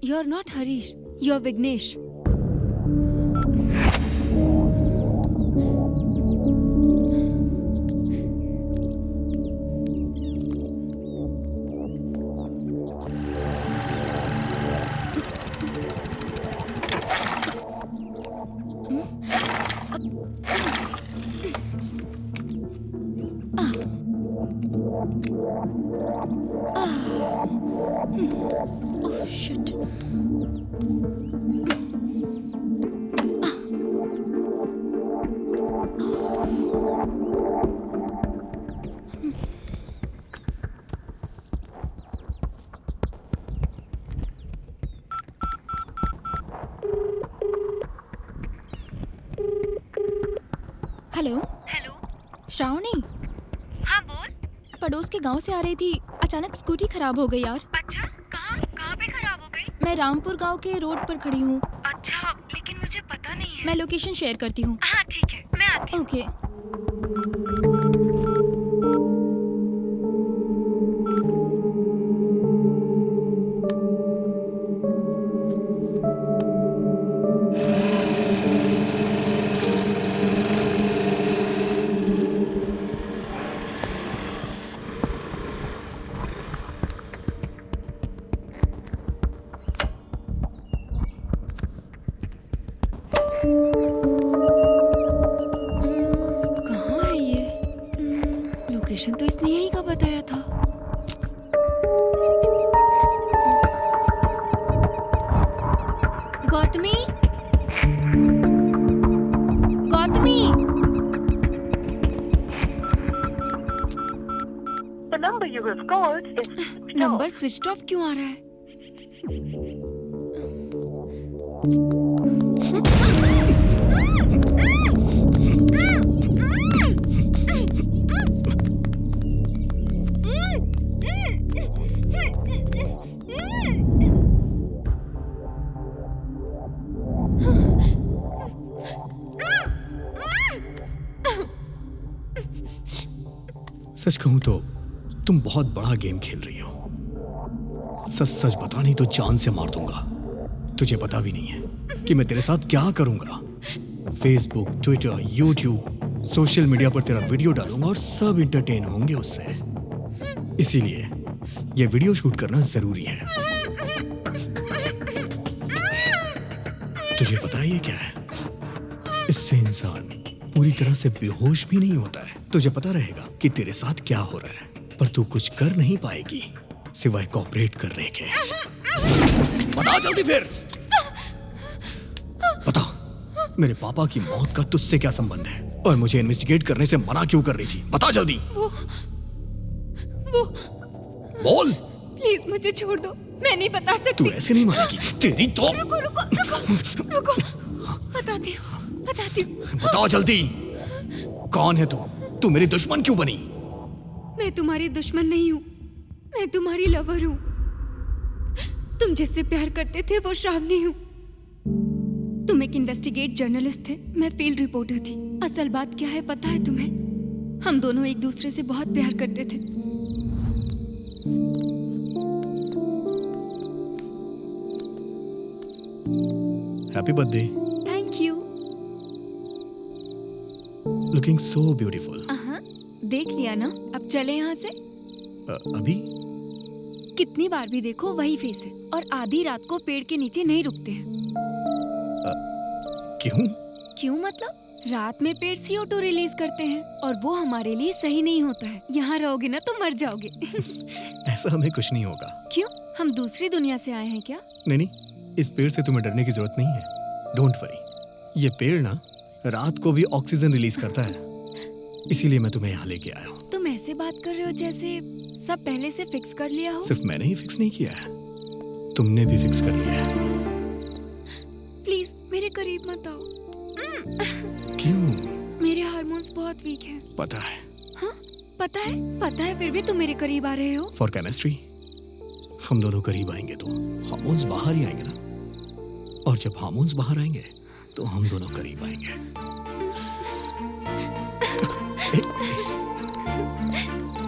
You are not Harish, you are Vignesh. Oh shit. Hello. Hello. Shravani. हाँ बोल। पड़ोस के गांव से आ रही थी, अचानक स्कूटी खराब हो गई यार। अच्छा, कहाँ कहाँ पे खराब हो गई? मैं रामपुर गांव के रोड पर खड़ी हूँ। अच्छा, लेकिन मुझे पता नहीं है। मैं लोकेशन शेयर करती हूँ। हाँ ठीक है, मैं आती हूँ। ओके। कहाँ है ये? लोकेशन तो इसने यहीं का बताया था। Gautami, Gautami. The number you have called is number switch off क्यों आ रहा है? सच कहूं तो तुम बहुत बड़ा गेम खेल रही हो। सच सच बता, नहीं तो जान से मार दूंगा। तुझे पता भी नहीं है कि मैं तेरे साथ क्या करूंगा। Facebook, Twitter, YouTube, social media पर तेरा वीडियो डालूंगा और सब इंटरटेन होंगे उससे। इसीलिए यह वीडियो शूट करना जरूरी है। तुझे पता है ये क्या है? इससे इंसान पूरी तरह से बेहोश भी नहीं होता है। तुझे पता रहेगा कि तेरे साथ क्या हो रहा है, पर तू कुछ कर नहीं पाएगी सिवाय कोऑपरेट करने के। बता जल्दी फिर। बता, मेरे पापा की मौत का तुझसे क्या संबंध है और मुझे इन्वेस्टिगेट करने से मना क्यों कर रही थी? बता जल्दी। वो बोल। प्लीज मुझे छोड़ दो, मैं नहीं बता सकती। तू ऐसे नहीं मानेगी तेरी तो। रुको रुको रुको रुको, बताती हूँ बताती हूँ। बताओ जल्दी, कौन है तू? तू मेरी दुश्मन क्यों बनी? मैं तुम्हारी दुश्मन नहीं हूँ, मैं तुम्हारी लवर हूँ। तुम जिससे प्यार करते थे वो श्रावणी हूँ। तुम एक इन्वेस्टिगेट जर्नलिस्ट थे, मैं फील्ड रिपोर्टर थी। असल बात क्या है पता है तुम्हें? हम दोनों एक दूसरे से बहुत प्यार करते थे। Happy birthday. Thank you. Looking so beautiful. देख लिया ना, अब चले यहाँ से। अभी? कितनी बार भी देखो वही फेस है, और आधी रात को पेड़ के नीचे नहीं रुकते हैं। क्यों? क्यों मतलब? रात में पेड़ CO2 रिलीज करते हैं और वो हमारे लिए सही नहीं होता है। यहाँ रहोगे ना तो मर जाओगे। ऐसा हमें कुछ नहीं होगा। क्यों? हम दूसरी दुनिया से आए हैं क्या? नहीं, इस पेड़ से तुम्हें डरने की जरूरत नहीं है। Don't worry. ये पेड़ ना रात को भी ऑक्सीजन रिलीज करता है, इसीलिए मैं तुम्हें यहाँ लेके आया हूँ। तुम ऐसे बात कर रहे हो जैसे सब पहले से फिक्स कर लिया हो। सिर्फ मैंने ही फिक्स नहीं किया है, तुमने भी फिक्स कर लिया है। प्लीज मेरे करीब मत आओ। क्यों? मेरे हार्मोन्स बहुत वीक हैं। पता है। हाँ पता है, फिर भी तुम मेरे करीब आ रहे हो। For chemistry. हम दोनों करीब आएंगे तो हार्मोन्स बाहर ही आएंगे ना, और जब हार्मोन्स बाहर आएंगे तो हम दोनों करीब आएंगे।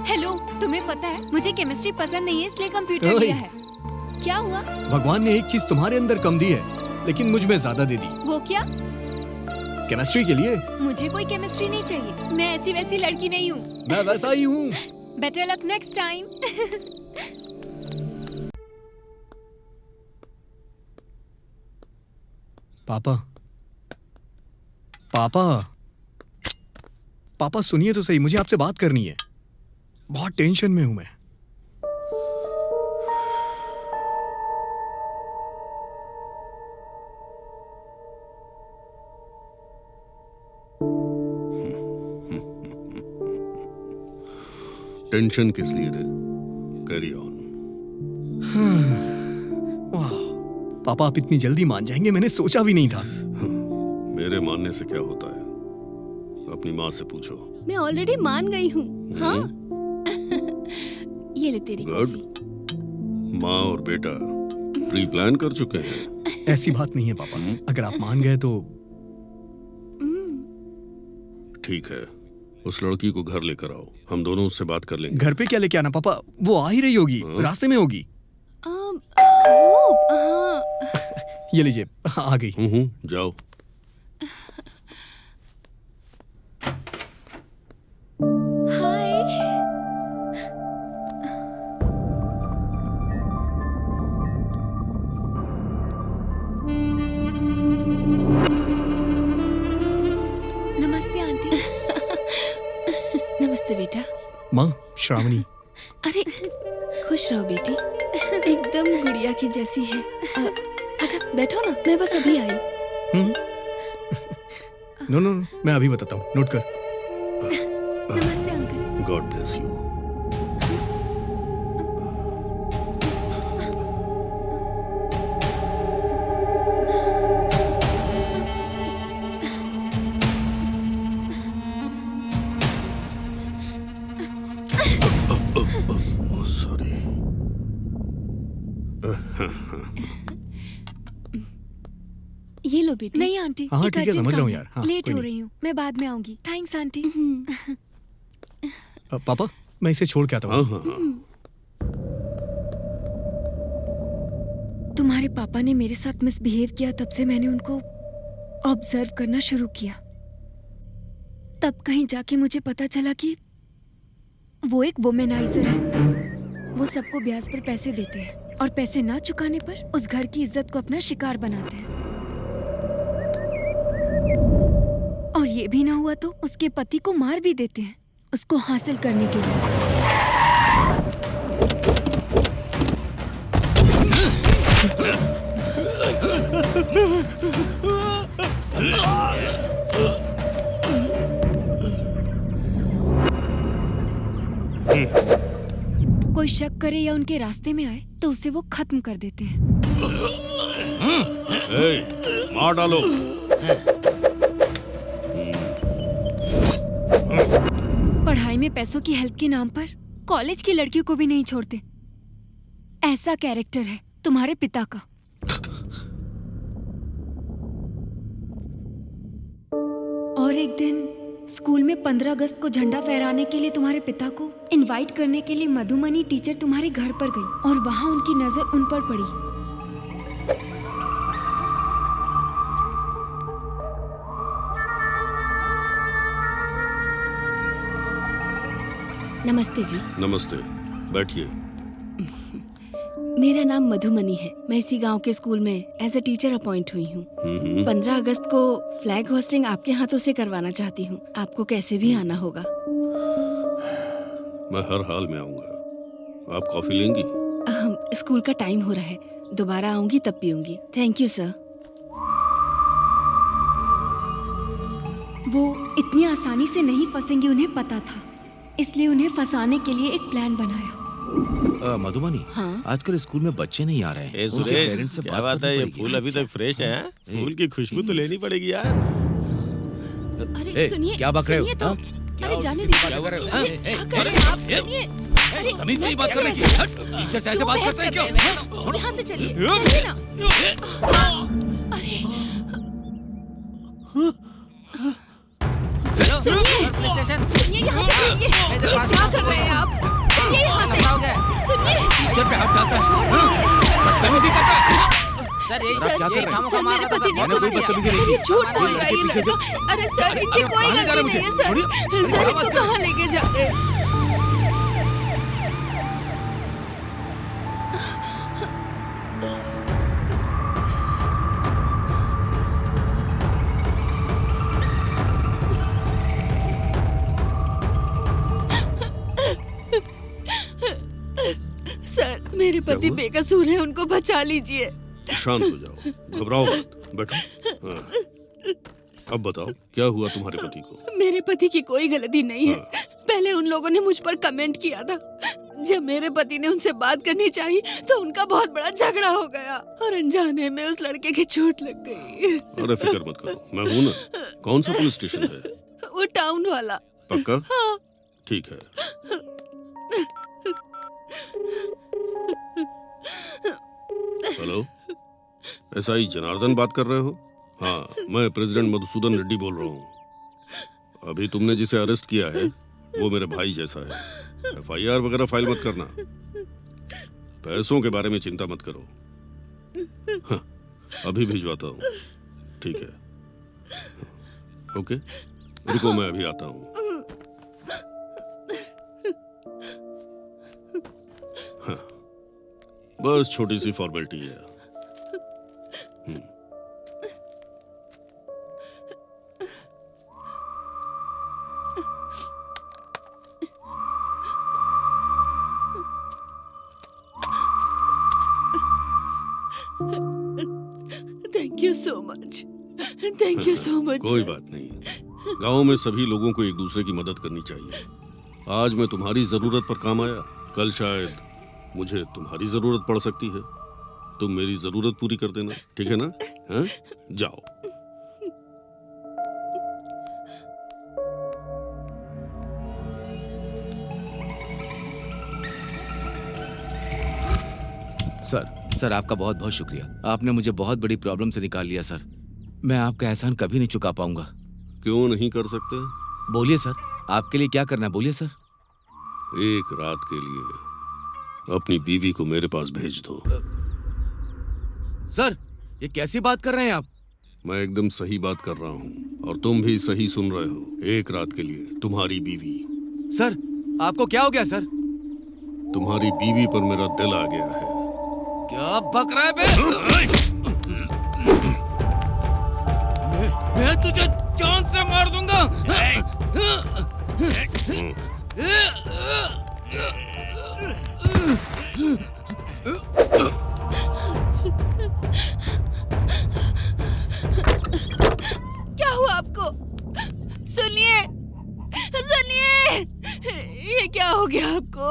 हेलो, तुम्हें पता है मुझे केमिस्ट्री पसंद नहीं है, इसलिए कंप्यूटर लिया है। क्या हुआ? भगवान ने एक चीज तुम्हारे अंदर कम दी है, लेकिन मुझ में ज्यादा दे दी। वो क्या? केमिस्ट्री के लिए। मुझे कोई केमिस्ट्री नहीं चाहिए, मैं ऐसी वैसी लड़की नहीं हूँ। मैं वैसा ही हूँ। Better luck next time. पापा, पापा, पापा सुनिए तो सही, मुझे आपसे बात करनी है। बहुत टेंशन में हूं मैं। टेंशन किस लिए रे? Carry on. वाह, पापा आप इतनी जल्दी मान जाएंगे, मैंने सोचा भी नहीं था। मेरे मानने से क्या होता है, अपनी माँ से पूछो। मैं ऑलरेडी मान गई हूँ। हाँ ये ले तेरी गुड। माँ और बेटा प्री प्लान कर चुके हैं। ऐसी बात नहीं है पापा, अगर आप मान गए तो। ठीक है, उस लड़की को घर लेकर आओ, हम दोनों उससे बात कर लेंगे। घर पे क्या लेके आना पापा, वो आ ही रही होगी, रास्ते में होगी। ये लीजिए, आ गई। जाओ। नमस्ते आंटी। नमस्ते बेटा। माँ, श्रावणी। अरे खुश रहो बेटी, एकदम गुड़िया की जैसी है। अच्छा बैठो ना, मैं बस अभी आई। नो नो, मैं अभी बताता हूँ, नोट कर। नमस्ते अंकल। God bless you. ये लो बेटी। नहीं आंटी, हाँ, एक ठीक है, अर्जेंट समझ रहा हूँ काम यार। है। हाँ, लेट कोई हो नहीं। रही हूँ, मैं बाद में आऊंगी। Thanks aunty. पापा मैं इसे छोड़ के आता हूँ। तुम्हारे पापा ने मेरे साथ मिसबिहेव किया, तब से मैंने उनको ऑब्जर्व करना शुरू किया। तब कहीं जाके मुझे पता चला कि वो एक वुमेनाइजर है। वो सबको ब्याज पर पैसे देते हैं और पैसे ना चुकाने पर उस घर की इज्जत को अपना शिकार बनाते हैं। और ये भी ना हुआ तो उसके पति को मार भी देते हैं उसको हासिल करने के लिए। कोई शक करे या उनके रास्ते में आए तो उसे वो खत्म कर देते हैं। मार डालो। पढ़ाई में पैसों की हेल्प के नाम पर कॉलेज की लड़कियों को भी नहीं छोड़ते। ऐसा कैरेक्टर है तुम्हारे पिता का। और एक दिन स्कूल में 15 अगस्त को झंडा फहराने के लिए तुम्हारे पिता को इनवाइट करने के लिए मधुमनी टीचर तुम्हारे घर पर गई और वहां उनकी नजर उन पर पड़ी। नमस्ते जी। नमस्ते, बैठिए। मेरा नाम मधुमनी है। मैं इसी गांव के स्कूल में एज ए टीचर अपॉइंट हुई हूँ। 15 अगस्त को फ्लैग होस्टिंग आपके हाथों से करवाना चाहती हूँ। आपको कैसे भी आना होगा। मैं हर हाल में आऊंगा। आप कॉफी लेंगी? स्कूल का टाइम हो रहा है, दोबारा आऊंगी तब पीऊंगी। Thank you sir. वो इतनी आसानी से नहीं फंसेंगे, उन्हें पता था, इसलिए उन्हें फंसाने के लिए एक प्लान बनाया। मधुमनी, हाँ? आजकल स्कूल में बच्चे नहीं आ रहे हैं। उनके सुरेश, पेरेंट्स से क्या बात है? ये फूल अभी तक फ्रेश है? फूल की खुशबू तो लेनी पड़ेगी यार। अरे सुनिए, क्या बक रहे हो? तो। अरे जाने दीजिए। क्या कर रहे हैं आप? सुनिए। अरे तमीज नहीं बात कर रही है। टीचर से ऐसे बात करते हैं क्यों? यहाँ से चलिए, चलिए ना। अरे सुनिए, यहाँ से चलिए। क्या कर रहे हैं आप? चलिए यहाँ से। सुनिए। टीचर पे हाथ डालता है, बदतमीजी करता है। सर मेरे पति ने कुछ किया। झूठ बोल रहा है ये लड़का। अरे सर इनकी कोई गलती नहीं है सर। सर इनको कहाँ लेके जा रहे हैं? सर मेरे पति बेकसूर हैं, उनको बचा लीजिए। शांत हो जाओ, घबराओ मत, बैठो। अब बताओ क्या हुआ तुम्हारे पति को? मेरे पति की कोई गलती नहीं है। पहले उन लोगों ने मुझ पर कमेंट किया था। जब मेरे पति ने उनसे बात करनी चाहिए तो उनका बहुत बड़ा झगड़ा हो गया और अनजाने में उस लड़के की चोट लग गई। अरे फिक्र मत करो, मैं हूँ ना। कौन सा पुलिस स्टेशन है? वो टाउन वाला। पक्का? हाँ। ठीक है। हेलो, एसआई जनार्दन बात कर रहे हो? हाँ, मैं प्रेसिडेंट मधुसूदन रेड्डी बोल रहा हूँ। अभी तुमने जिसे अरेस्ट किया है वो मेरे भाई जैसा है। एफआईआर वगैरह फाइल मत करना। पैसों के बारे में चिंता मत करो। हाँ, अभी भिजवाता हूँ। ठीक है, ओके, रुको, मैं अभी आता हूँ। हाँ, बस छोटी सी फॉर्मेलिटी है। Thank you so much. Thank you so much. कोई बात नहीं। गांव में सभी लोगों को एक दूसरे की मदद करनी चाहिए। आज मैं तुम्हारी जरूरत पर काम आया, कल शायद मुझे तुम्हारी जरूरत पड़ सकती है। तुम मेरी जरूरत पूरी कर देना, ठीक है ना? हाँ? जाओ। सर आपका बहुत बहुत शुक्रिया। आपने मुझे बहुत बड़ी प्रॉब्लम से निकाल लिया सर। मैं आपका एहसान कभी नहीं चुका पाऊंगा। क्यों नहीं कर सकते? बोलिए सर, आपके लिए क्या करना है, बोलिए सर। एक रात के लिए अपनी बीवी को मेरे पास भेज दो। सर, ये कैसी बात कर रहे हैं आप? मैं एकदम सही बात कर रहा हूँ और तुम भी सही सुन रहे हो। एक रात के लिए तुम्हारी बीवी। सर, आपको क्या हो गया सर? तुम्हारी बीवी पर मेरा दिल आ गया है। क्या बक रहा है बे? मैं तुझे जान से मार दूंगा। क्या हुआ आपको? सुनिए, सुनिए, ये क्या हो गया आपको?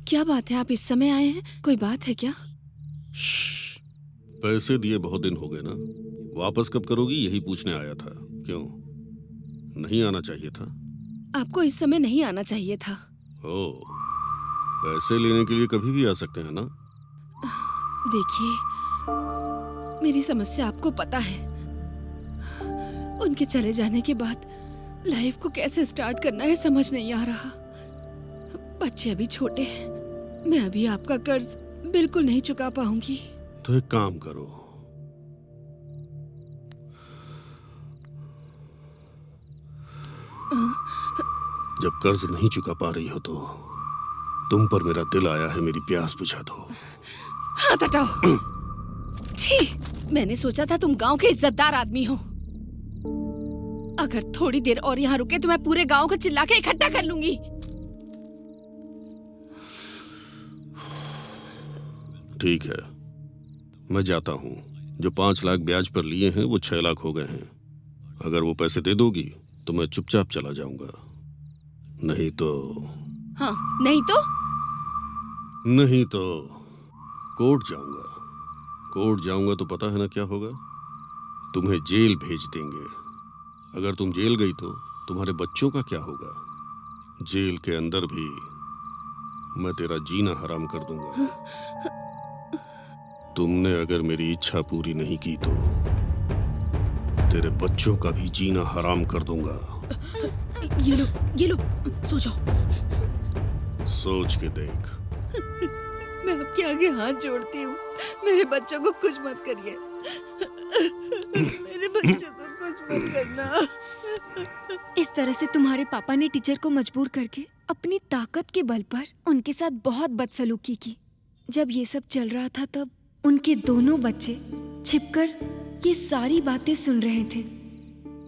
क्या बात है, आप इस समय आए हैं? कोई बात है क्या? पैसे दिए बहुत दिन हो गए ना, वापस कब करोगी यही पूछने आया था। क्यों, नहीं आना चाहिए था? आपको इस समय नहीं आना चाहिए था। ओ, पैसे लेने के लिए कभी भी आ सकते हैं ना? देखिए, मेरी समस्या आपको पता है। उनके चले जाने के बाद लाइफ को कैसे स्टार्ट करना है समझ नहीं आ रहा। बच्चे अभी छोटे हैं, मैं अभी आपका कर्ज बिल्कुल नहीं चुका पाऊंगी। तो एक काम करो, जब कर्ज नहीं चुका पा रही हो तो तुम पर मेरा दिल आया है, मेरी प्यास बुझा दो। हाथ हटाओ। छी, मैंने सोचा था तुम गांव के इज्जतदार आदमी हो। अगर थोड़ी देर और यहाँ रुके तो मैं पूरे गांव को चिल्ला के इकट्ठा कर लूंगी। ठीक है, मैं जाता हूँ। जो 5 लाख ब्याज पर लिए हैं वो 6 लाख हो गए हैं। अगर वो पैसे दे दोगी तो मैं चुपचाप चला जाऊंगा। नहीं तो हाँ, नहीं तो कोर्ट जाऊंगा। कोर्ट जाऊंगा तो पता है ना क्या होगा? तुम्हें जेल भेज देंगे। अगर तुम जेल गई तो तुम्हारे बच्चों का क्या होगा? जेल के अंदर भी मैं तेरा जीना हराम कर दूंगा। तुमने अगर मेरी इच्छा पूरी नहीं की तो तेरे बच्चों का भी जीना हराम कर दूंगा। ये लो, सो जाओ। सोच के देख। मैं आपके आगे हाथ जोड़ती हूँ, मेरे बच्चों को कुछ मत करिए। मेरे बच्चों को कुछ मत करना। इस तरह से तुम्हारे पापा ने टीचर को मजबूर करके अपनी ताकत के बल पर उनके साथ बहुत बदसलूकी की। जब ये सब चल रहा था तब उनके दोनों बच्चे छिपकर ये सारी बातें सुन रहे थे।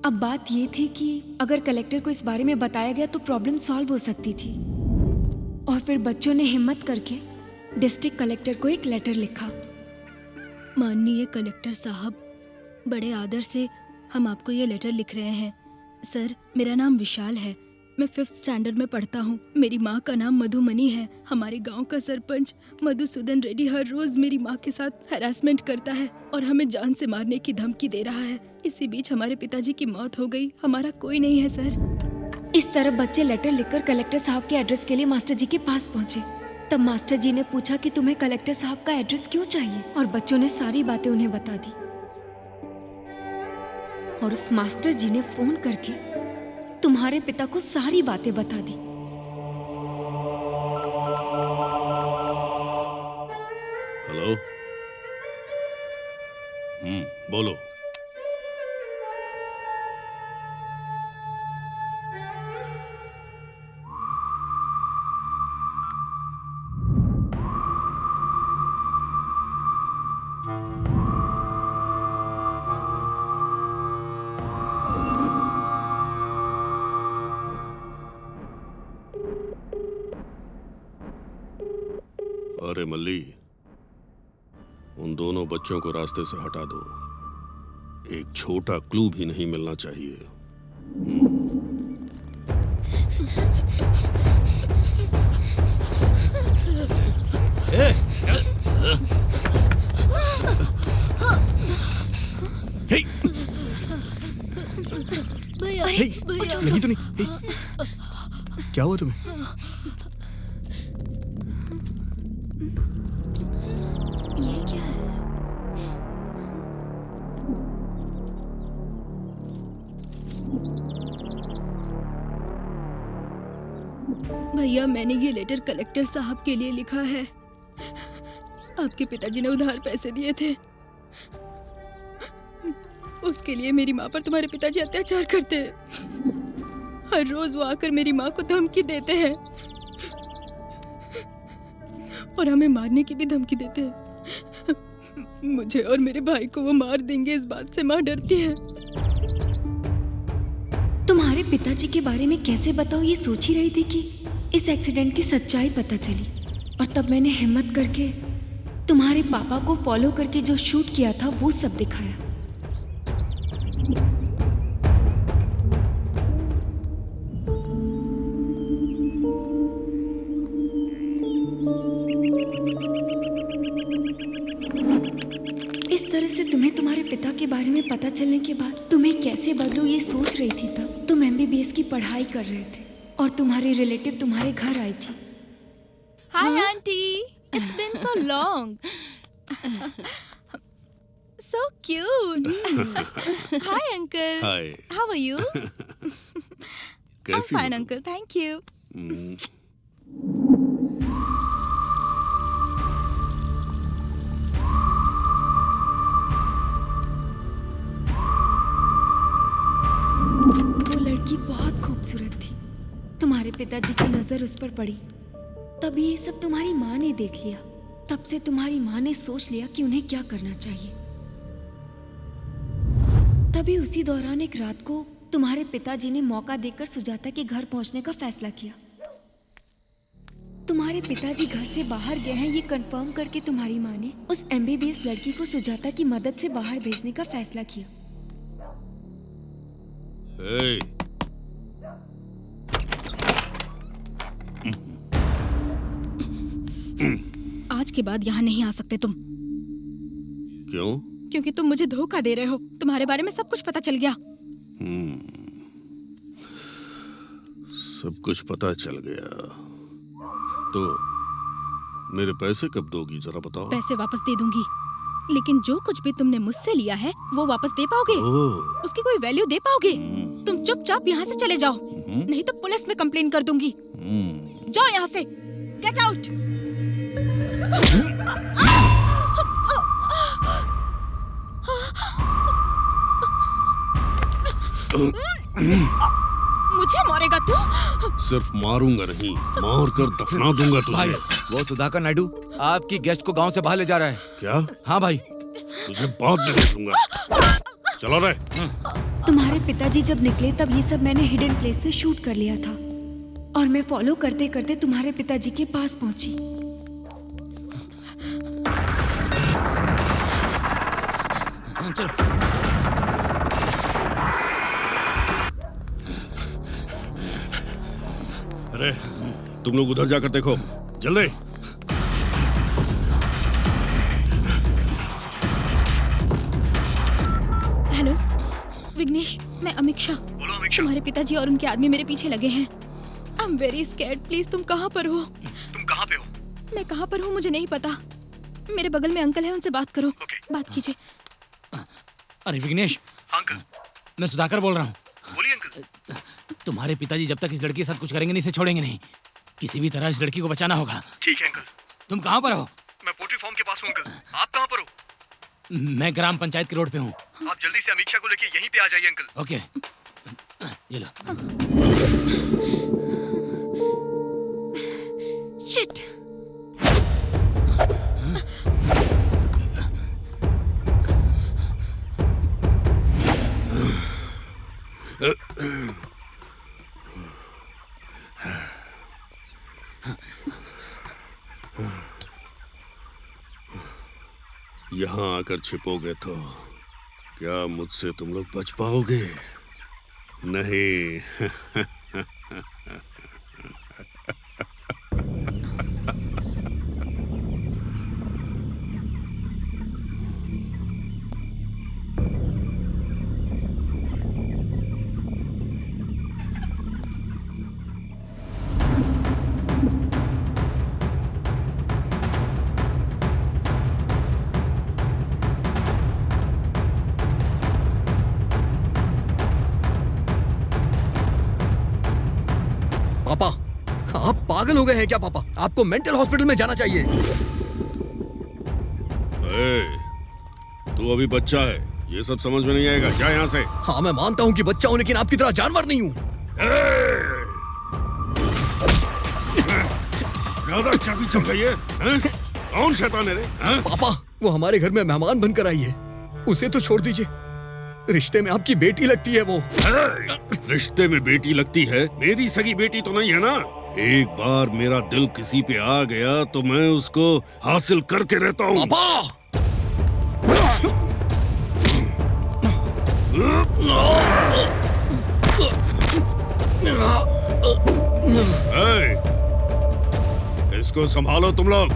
अब बात ये थी कि अगर कलेक्टर को इस बारे में बताया गया तो प्रॉब्लम सॉल्व हो सकती थी। और फिर बच्चों ने हिम्मत करके डिस्ट्रिक्ट कलेक्टर को एक लेटर लिखा। माननीय कलेक्टर साहब, बड़े आदर से हम आपको ये लेटर लिख रहे हैं। सर, मेरा नाम विशाल है। मैं 5th स्टैंडर्ड में पढ़ता हूँ। मेरी माँ का नाम मधुमनी है। हमारे गांव का सरपंच मधुसूदन रेड्डी हर रोज मेरी माँ के साथ हैरासमेंट करता है और हमें जान से मारने की धमकी दे रहा है। इसी बीच हमारे पिताजी की मौत हो गई। हमारा कोई नहीं है सर। इस तरह बच्चे लेटर लिखकर कलेक्टर साहब के एड्रेस के लिए मास्टर जी के पास पहुँचे। तब मास्टर जी ने पूछा कि तुम्हें कलेक्टर साहब का एड्रेस क्यों चाहिए, और बच्चों ने सारी बातें उन्हें बता दी। और उस मास्टर जी ने फोन करके तुम्हारे पिता को सारी बातें बता दी। हेलो। बोलो। अरे मल्ली, उन दोनों बच्चों को रास्ते से हटा दो। एक छोटा क्लू भी नहीं मिलना चाहिए। भैया, लगी तो नहीं? क्या हुआ तुम्हें? ये क्या है? भैया, मैंने ये लेटर कलेक्टर साहब के लिए लिखा है। आपके पिताजी ने उधार पैसे दिए थे। उसके लिए मेरी माँ पर तुम्हारे पिताजी अत्याचार करते हैं। हर रोज वो आकर मेरी माँ को धमकी देते हैं और हमें मारने की भी धमकी देते हैं। मुझे और मेरे भाई को वो मार देंगे, इस बात से माँ डरती है। तुम्हारे पिताजी के बारे में कैसे बताऊं, ये सोच ही रही थी कि इस एक्सीडेंट की सच्चाई पता चली, और तब मैंने हिम्मत करके तुम्हारे पापा को फॉलो करके जो शूट किया था वो सब दिखाया। इस तरह से तुम्हें तुम्हारे पिता के बारे में पता चलने के बाद तुम्हें कैसे बदलूं ये सोच रही थी। तब तुम MBBS की पढ़ाई कर रहे थे और तुम्हारी रिलेटिव तुम्हारे घर आई थी। Hi aunty, it's been so long. So cute. Hi uncle. Hi. How are you? कैसी फाइन हो तुम? Uncle, thank you. वो लड़की बहुत खूबसूरत थी। तुम्हारे पिताजी की नजर उस पर पड़ी, तभी ये सब तुम्हारी माँ ने देख लिया। तब से तुम्हारी माँ ने सोच लिया कि उन्हें क्या करना चाहिए। तभी उसी दौरान एक रात को तुम्हारे पिताजी ने मौका देकर सुजाता के घर पहुंचने का फैसला किया। तुम्हारे पिताजी घर से बाहर गए हैं ये कंफर्म करके तुम्हारी माँ ने उस MBBS लड़की को सुजाता की मदद से बाहर भेजने का फैसला किया। Hey. आज के बाद यहाँ नहीं आ सकते तुम। क्यों? क्योंकि तुम मुझे धोखा दे रहे हो। तुम्हारे बारे में सब कुछ पता चल गया। सब कुछ पता चल गया। तो मेरे पैसे कब दोगी, जरा बताओ। पैसे वापस दे दूंगी, लेकिन जो कुछ भी तुमने मुझसे लिया है वो वापस दे पाओगे? उसकी कोई वैल्यू दे पाओगे? तुम चुपचाप यहाँ से चले जाओ, नहीं तो पुलिस में कंप्लेन कर दूंगी। जाओ यहाँ से, गेट आउट। मुझे मारेगा तू? सिर्फ मारूंगा नहीं, मार कर दफना दूंगा तुझे। भाई, वो सुधाकर नायडू आपकी गेस्ट को गांव से बाहर ले जा रहा है। क्या? हाँ भाई। तुझे बाद में देखूंगा। चलो रे। तुम्हारे पिताजी जब निकले तब ये सब मैंने हिडन प्लेस से शूट कर लिया था, और मैं फॉलो करते करते तुम्हारे पिताजी के पास पहुंची। हाँ चलो। अरे तुम लोग उधर जाकर देखो, जल्दी। हेलो विघ्नेश, मैं अमीक्षा। बोलो अमीक्षा। तुम्हारे पिताजी और उनके आदमी मेरे पीछे लगे हैं। I am very scared. Please तुम कहाँ पर हो? तुम कहाँ पे हो? मैं कहाँ पर हूँ मुझे नहीं पता। मेरे बगल में अंकल है, उनसे बात करो। बात कीजिए। अरे विघ्नेश। हाँ अंकल। मैं सुधाकर बोल रहा हूँ। बोलिए अंकल। तुम्हारे पिताजी जब तक इस लड़की के साथ कुछ करेंगे नहीं, इसे छोड़ेंगे नहीं। किसी भी तरह इस लड़की को बचाना होगा। ठीक है अंकल। तुम कहाँ पर हो? मैं पोल्ट्री फार्म के पास हूँ अंकल। आप कहाँ पर हो? मैं ग्राम पंचायत के रोड पे हूँ। आप जल्दी से अमीक्षा को लेके यहीं पे आ जाइए अंकल। ओके, ये लो। शिट। यहाँ आकर छिपोगे तो क्या मुझसे तुम लोग बच पाओगे? नहीं। पापा, आप पागल हो गए हैं क्या पापा? आपको मेंटल हॉस्पिटल में जाना चाहिए। तू अभी बच्चा है, ये सब समझ में नहीं आएगा। जा यहाँ से। हाँ मैं मानता हूँ कि बच्चा हूँ, लेकिन आपकी तरह जानवर नहीं हूँ। ज्यादा चाबी चल गई है? कौन शैतान है रे? पापा, वो हमारे घर में मेहमान बनकर आई है, उसे तो छोड़ दीजिए। रिश्ते में आपकी बेटी लगती है वो। रिश्ते में बेटी लगती है? मेरी सगी बेटी तो नहीं है ना। एक बार मेरा दिल किसी पे आ गया तो मैं उसको हासिल करके रहता हूँ। पापा! इसको संभालो तुम लोग।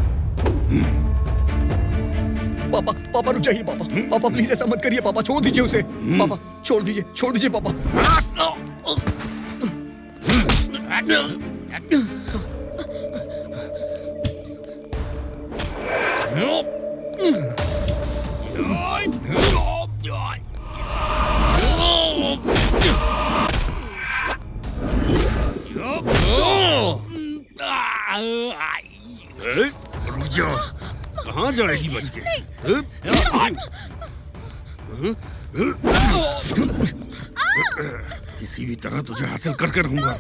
पापा, पापा रुक जाइए पापा। पापा प्लीज ऐसा मत करिए पापा, छोड़ दीजिए उसे। पापा छोड़ दीजिए पापा। रुक जा, कहाँ जाएगी बच के? किसी भी तरह तुझे हासिल करके रहूंगा।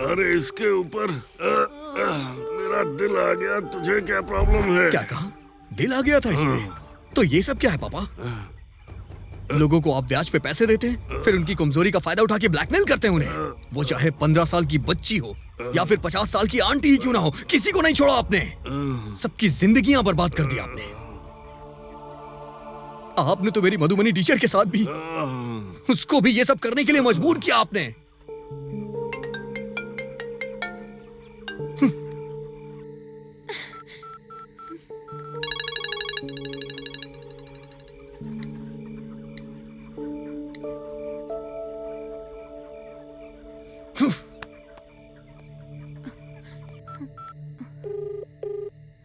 अरे इसके ऊपर मेरा दिल आ गया। तुझे क्या प्रॉब्लम है? क्या कहा? दिल आ गया था इसमें? तो ये सब क्या है पापा? लोगों को आप ब्याज पे पैसे देते हैं, फिर उनकी कमजोरी का फायदा उठा के ब्लैकमेल करते हैं उन्हें। वो चाहे 15 साल की बच्ची हो या फिर 50 साल की आंटी ही क्यों ना हो, किसी को नहीं छोड़ा आपने। सबकी जिंदगियां बर्बाद कर दी आपने। आपने तो मेरी मधुमनी टीचर के साथ भी, उसको भी ये सब करने के लिए मजबूर किया आपने।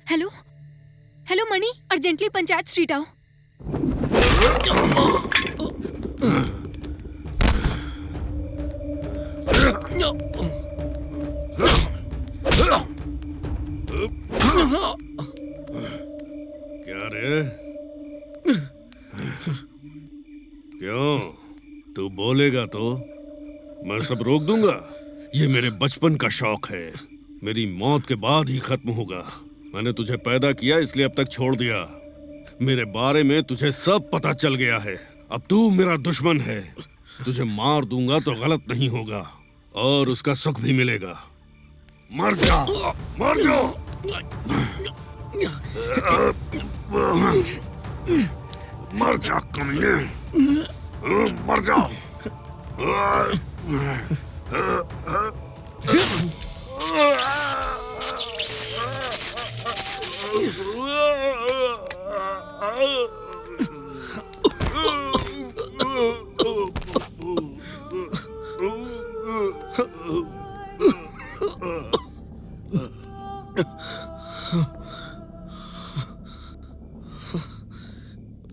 हेलो हेलो मणि, अर्जेंटली पंचायत स्ट्रीट आओ। क्या रे? क्यों? तू बोलेगा तो मैं सब रोक दूंगा। ये मेरे बचपन का शौक है, मेरी मौत के बाद ही खत्म होगा। मैंने तुझे पैदा किया इसलिए अब तक छोड़ दिया। मेरे बारे में तुझे सब पता चल गया है। अब तू मेरा दुश्मन है। तुझे मार दूंगा तो गलत नहीं होगा और उसका सुख भी मिलेगा। मर जा, मर जा। मर जा कमीने, मर जा।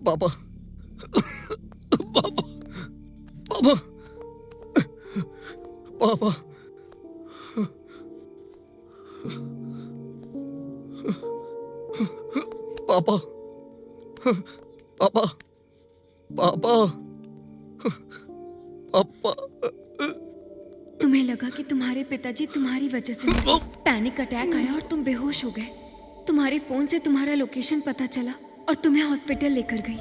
पापा, पापा, पापा, पापा, पापा, पापा, पापा, पापा। तुम्हें लगा कि तुम्हारे पिताजी तुम्हारी वजह से मरे। पैनिक अटैक आया और तुम बेहोश हो गए। तुम्हारे फोन से तुम्हारा लोकेशन पता चला और तुम्हें हॉस्पिटल लेकर गई।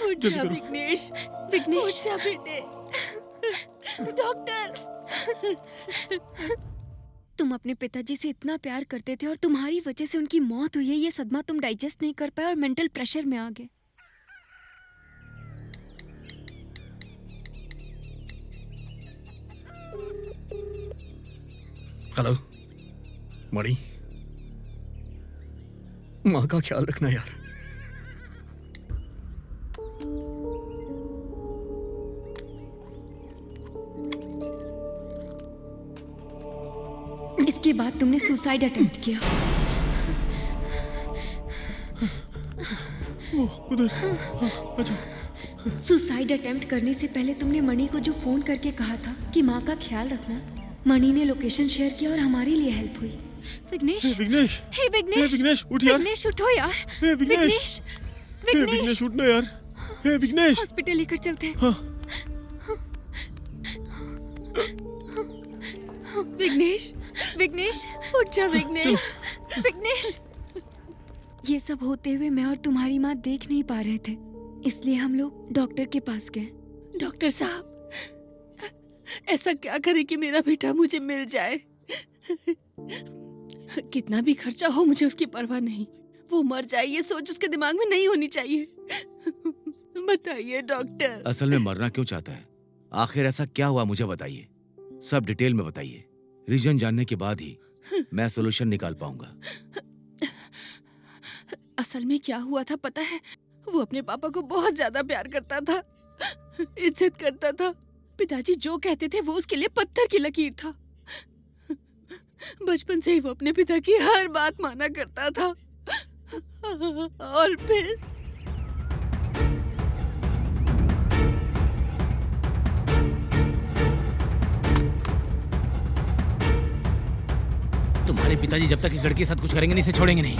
उठ जा विघ्नेश, विघ्नेश, उठ जा बेटे। डॉक्टर, तुम अपने पिताजी से इतना प्यार करते थे और तुम्हारी वजह से उनकी मौत हुई है। ये सदमा तुम डाइजेस्ट नहीं कर पाए और मेंटल प्रेशर में आ गए। हेलो मणि, माँ का ख्याल रखना यार। इसके बाद तुमने सुसाइड अटेम्प्ट किया। सुसाइड अटेम्प्ट करने से पहले तुमने मणि को जो फोन करके कहा था कि माँ का ख्याल रखना, मणि ने लोकेशन शेयर किया और हमारे लिए हेल्प हुई। विघ्नेश, विघ्नेश, हे विघ्नेश, विघ्नेश उठ यार। विघ्नेश उठो यार। विघ्नेश, विघ्नेश उठना यार। हे विघ्नेश, हॉस्पिटल लेकर चलते हैं। विघ्नेश, विघ्नेश, उठ जा विघ्नेश। विघ्नेश। ये सब होते हुए मैं और तुम्हारी माँ देख नहीं पा रहे थे, इसलिए हम लोग डॉक्टर के पास गए। डॉक्टर साहब, ऐसा क्या करे कि मेरा बेटा मुझे मिल जाए। कितना भी खर्चा हो मुझे उसकी परवाह नहीं। वो मर जाए ये सोच उसके दिमाग में नहीं होनी चाहिए। बताइए डॉक्टर। असल में मरना क्यों चाहता है? आखिर ऐसा क्या हुआ मुझे बताइए, सब डिटेल में बताइए। रीजन जानने के बाद ही मैं सोल्यूशन निकाल पाऊंगा। असल में क्या हुआ था पता है? वो अपने पापा को बहुत ज्यादा प्यार करता था, इज्जत करता था। पिताजी जो कहते थे वो उसके लिए पत्थर की लकीर था। बचपन से ही वो अपने पिता की हर बात माना करता था। और फिर तुम्हारे पिताजी जब तक इस लड़के के साथ कुछ करेंगे नहीं, इसे छोड़ेंगे नहीं।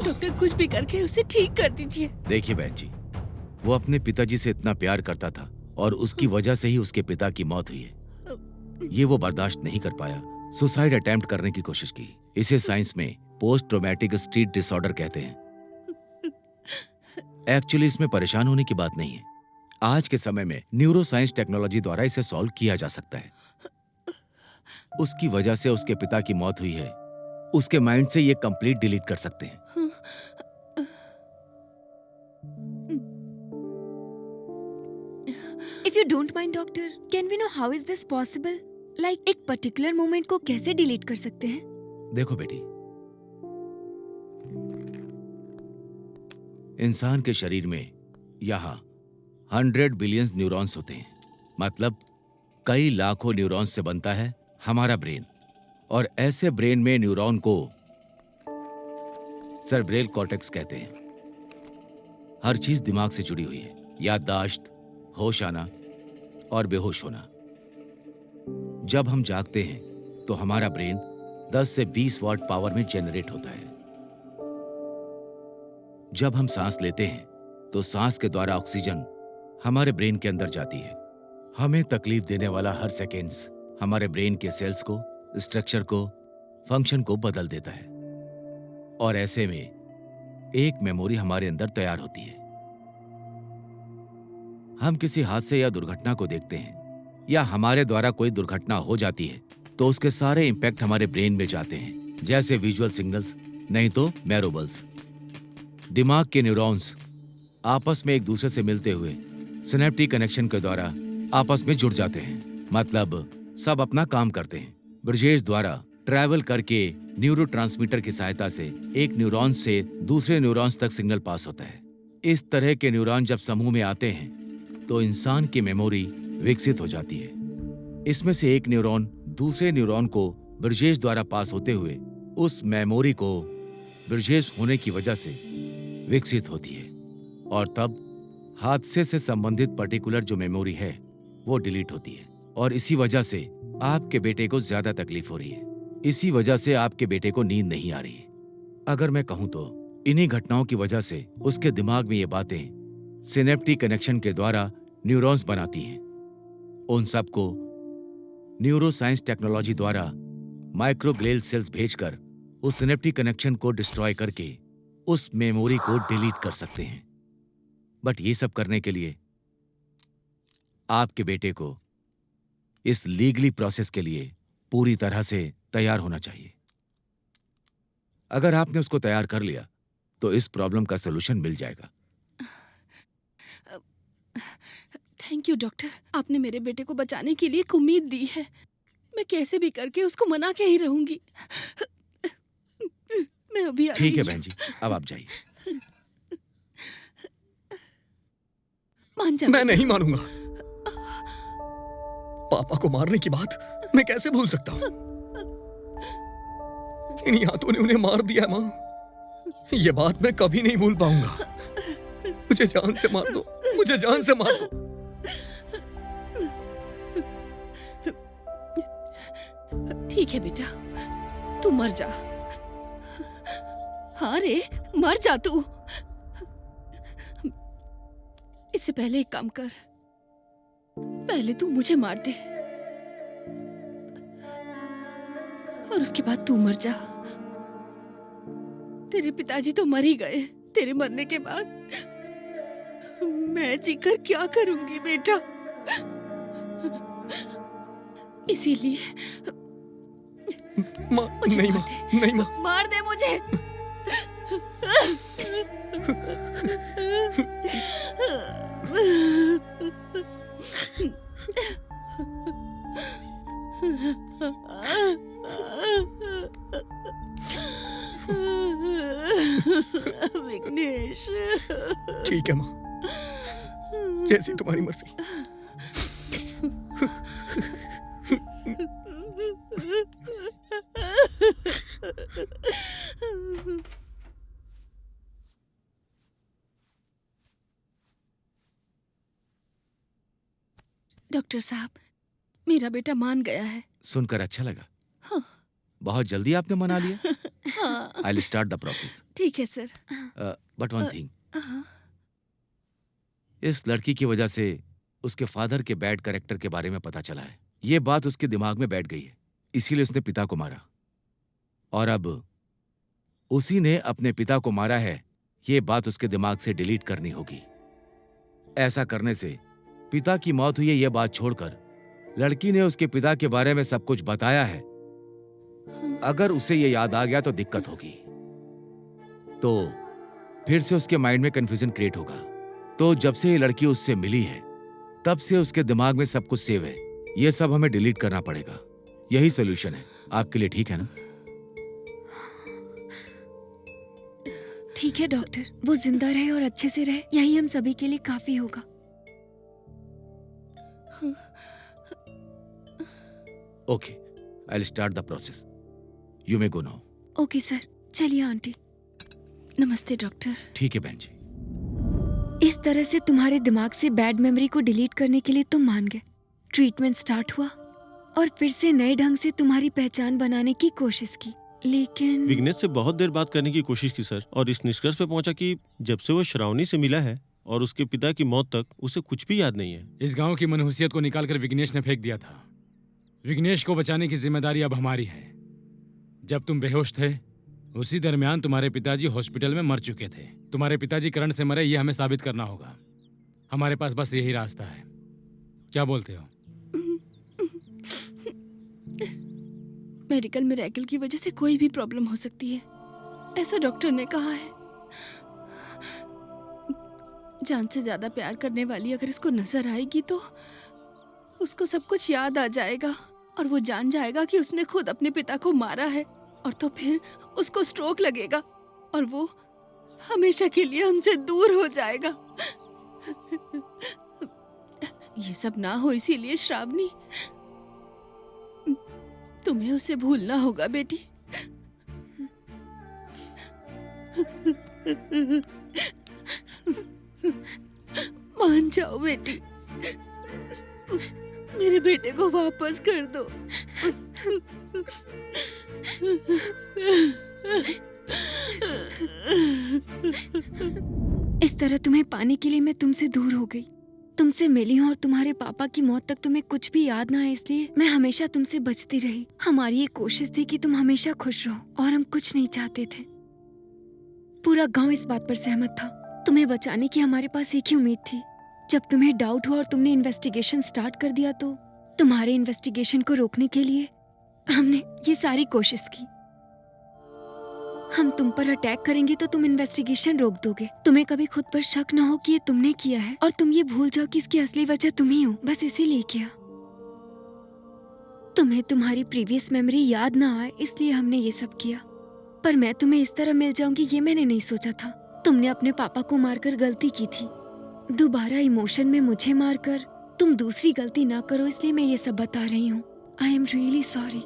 डॉक्टर कुछ भी करके उसे ठीक कर दीजिए। देखिए बहन जी, वो अपने पिताजी से इतना प्यार करता था और उसकी वजह से ही उसके पिता की मौत हुई है। ये वो बर्दाश्त नहीं कर पाया, सुसाइड अटेम्प्ट करने की कोशिश की। इसे साइंस में पोस्ट ट्रॉमेटिक स्ट्रेस डिसऑर्डर कहते हैं। एक्चुअली इसमें परेशान होने की बात नहीं है। आज के समय में न्यूरो साइंस टेक्नोलॉजी द्वारा इसे सॉल्व किया जा सकता है। उसकी वजह से उसके पिता की मौत हुई है, उसके माइंड से ये कंप्लीट डिलीट कर सकते हैं। If you don't mind, doctor, can we know how is this possible? Like एक पर्टिकुलर मोमेंट को कैसे डिलीट कर सकते हैं? देखो बेटी, इंसान के शरीर में यहाँ 100 बिलियन न्यूरॉन्स होते हैं। मतलब कई लाखों न्यूरॉन्स से बनता है हमारा ब्रेन। और ऐसे ब्रेन में न्यूरॉन को सेरेब्रल कॉर्टेक्स कहते हैं। हर चीज दिमाग से जुड़ी हुई है, याददाश्त, होश आना और बेहोश होना। जब हम जागते हैं तो हमारा ब्रेन 10 से 20 वाट पावर में जनरेट होता है। जब हम सांस लेते हैं तो सांस के द्वारा ऑक्सीजन हमारे ब्रेन के अंदर जाती है। हमें तकलीफ देने वाला हर सेकेंड्स हमारे ब्रेन के सेल्स को, स्ट्रक्चर को, फंक्शन को बदल देता है और ऐसे में एक मेमोरी हमारे अंदर तैयार होती है। हम किसी हादसे या दुर्घटना को देखते हैं या हमारे द्वारा कोई दुर्घटना हो जाती है तो उसके सारे इंपैक्ट हमारे ब्रेन में जाते हैं, जैसे विजुअल सिग्नल्स, नहीं तो मैरोबल्स। दिमाग के न्यूरॉन्स आपस में एक दूसरे से मिलते हुए सिनेप्टिक कनेक्शन के द्वारा आपस में जुड़ जाते हैं, मतलब सब अपना काम करते हैं। ब्रजेश द्वारा ट्रैवल करके न्यूरोट्रांसमीटर की सहायता से एक न्यूरॉन से दूसरे न्यूरॉन्स तक सिग्नल पास होता है। इस तरह के न्यूरॉन जब समूह में आते हैं तो इंसान की मेमोरी विकसित हो जाती है। इसमें से एक न्यूरॉन दूसरे न्यूरॉन को ब्रजेश द्वारा पास होते हुए उस मेमोरी को ब्रजेश होने की वजह से विकसित होती है और तब हादसे से संबंधित पर्टिकुलर जो मेमोरी है वो डिलीट होती है और इसी वजह से आपके बेटे को ज्यादा तकलीफ हो रही है। इसी वजह से आपके बेटे को नींद नहीं आ रही। अगर मैं कहूं तो इन्हीं घटनाओं की वजह से उसके दिमाग में ये बातें सिनेप्टिक कनेक्शन के द्वारा न्यूरॉन्स बनाती हैं। उन सबको न्यूरो साइंस टेक्नोलॉजी द्वारा माइक्रोग्लियल सेल्स भेजकर उस सिनेप्टिक कनेक्शन को डिस्ट्रॉय करके उस मेमोरी को डिलीट कर सकते हैं। बट ये सब करने के लिए आपके बेटे को इस लीगली प्रोसेस के लिए पूरी तरह से तैयार होना चाहिए। अगर आपने उसको तैयार कर लिया तो इस प्रॉब्लम का सलूशन मिल जाएगा। थैंक यू डॉक्टर, आपने मेरे बेटे को बचाने के लिए एक उम्मीद दी है। मैं कैसे भी करके उसको मना के ही रहूंगी। मैं अभी आ ठीक है रही बहन जी, अब आप जाइए। मान जा। मैं नहीं मानूंगा। पापा को मारने की बात मैं कैसे भूल सकता हूं? इन्हीं हाथों ने उन्हें मार दिया मां। ये बात मैं कभी नहीं भूल पाऊंगा। मुझे जान से मार दो, मुझे जान से मार दो। ठीक है बेटा, तू मर जा। हाँ रे, मर जा तू। इससे पहले एक काम कर, पहले तू मुझे मार दे और उसके बाद तू मर जा। तेरे पिताजी तो मर ही गए। तेरे मरने के बाद मैं जीकर क्या करूंगी बेटा? इसीलिए माँ, नहीं माँ, नहीं माँ। मार दे मुझे। विघ्नेश। ठीक है माँ, जैसी तुम्हारी मर्जी। डॉक्टर साहब, मेरा बेटा मान गया है। सुनकर अच्छा लगा। हाँ। बहुत जल्दी आपने मना लिया। हाँ। I will start the process. ठीक है सर। बट वन थिंग, इस लड़की की वजह से उसके फादर के बैड कैरेक्टर के बारे में पता चला है। ये बात उसके दिमाग में बैठ गई है, इसीलिए उसने पिता को मारा और अब उसी ने अपने पिता को मारा है। ये बात उसके दिमाग से डिलीट करनी होगी। ऐसा करने से पिता की मौत हुई है यह बात छोड़कर लड़की ने उसके पिता के बारे में सब कुछ बताया है। अगर उसे यह याद आ गया तो दिक्कत होगी, तो फिर से उसके माइंड में कंफ्यूजन क्रिएट होगा। तो जब से ये लड़की उससे मिली है तब से उसके दिमाग में सब कुछ सेव है। ये सब हमें डिलीट करना पड़ेगा। यही सोल्यूशन है आपके लिए, ठीक है ना? ठीक है डॉक्टर, वो जिंदा रहे और अच्छे से रहे, यही हम सभी के लिए काफी होगा। Okay, I will start the process. You may go now. Okay sir, चलिए आंटी। नमस्ते डॉक्टर। ठीक है बहन जी। इस तरह से तुम्हारे दिमाग से बैड मेमोरी को डिलीट करने के लिए तुम मान गए। ट्रीटमेंट स्टार्ट हुआ और फिर से नए ढंग से तुम्हारी पहचान बनाने की कोशिश की, लेकिन विघ्नेश से बहुत देर बात करने की कोशिश की सर, और इस निष्कर्ष पे पहुंचा कि जब से वो श्रावणी से मिला है और उसके पिता की मौत तक उसे कुछ भी याद नहीं है। इस गांव की मनहूसियत को निकालकर विघ्नेश ने फेंक दिया था। विघ्नेश को बचाने की जिम्मेदारी अब हमारी है। जब तुम बेहोश थे उसी दरमियान तुम्हारे पिताजी हॉस्पिटल में मर चुके थे। तुम्हारे पिताजी करंट से मरे ये हमें साबित करना होगा। हमारे पास बस यही रास्ता है। क्या बोलते हो? मेडिकल मिरेकल की वजह से कोई भी प्रॉब्लम हो सकती है, ऐसा डॉक्टर ने कहा है। जान से ज्यादा प्यार करने वाली अगर इसको नजर आएगी तो उसको सब कुछ याद आ जाएगा और वो जान जाएगा कि उसने खुद अपने पिता को मारा है, और तो फिर उसको स्ट्रोक लगेगा और वो हमेशा के लिए हमसे दूर हो जाएगा। ये सब ना हो इसीलिए श्रावणी, तुम्हें उसे भूलना होगा बेटी। मान जाओ बेटी, मेरे बेटे को वापस कर दो। इस तरह तुम्हें पाने के लिए मैं तुमसे दूर हो गई, तुमसे मिली हूँ और तुम्हारे पापा की मौत तक तुम्हें कुछ भी याद ना है, इसलिए मैं हमेशा तुमसे बचती रही। हमारी ये कोशिश थी कि तुम हमेशा खुश रहो और हम कुछ नहीं चाहते थे। पूरा गांव इस बात पर सहमत था। तुम्हें बचाने की हमारे पास एक ही उम्मीद थी। जब तुम्हें डाउट हुआ और तुमने इन्वेस्टिगेशन स्टार्ट कर दिया तो तुम्हारे इन्वेस्टिगेशन को रोकने के लिए हमने ये सारी कोशिश की। हम तुम पर अटैक करेंगे तो तुम इन्वेस्टिगेशन रोक दोगे। तुम्हें कभी खुद पर शक ना हो कि ये तुमने किया है और तुम ये भूल जाओ कि इसकी असली वजह तुम ही हो। बस इसीलिए किया। तुम्हें तुम्हारी प्रीवियस मेमोरी याद ना आए इसलिए हमने ये सब किया। पर मैं तुम्हें इस तरह मिल जाऊंगी ये मैंने नहीं सोचा था। तुमने अपने पापा को मारकर गलती की थी। दोबारा इमोशन में मुझे मारकर तुम दूसरी गलती ना करो, इसलिए मैं ये सब बता रही हूँ। I am really sorry.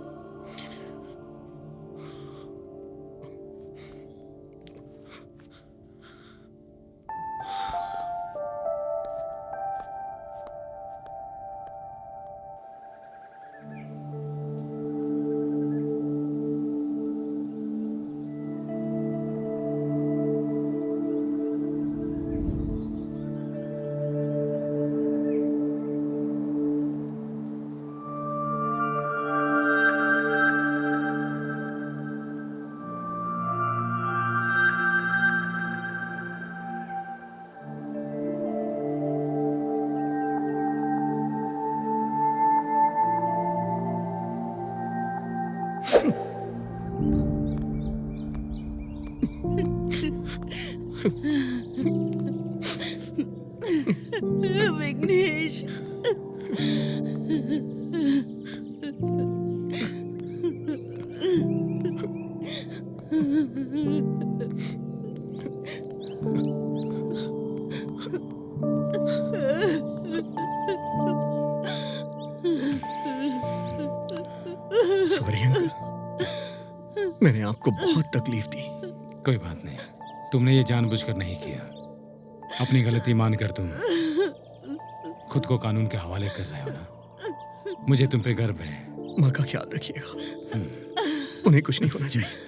Vignesh, sorry uncle, मैंने आपको बहुत तकलीफ दी। कोई बात नहीं, तुमने ये जानबूझकर नहीं किया। अपनी गलती मानकर तुम खुद को कानून के हवाले कर रहे हो ना। मुझे तुम पे गर्व है। माँ का ख्याल रखिएगा, उन्हें कुछ नहीं होना चाहिए।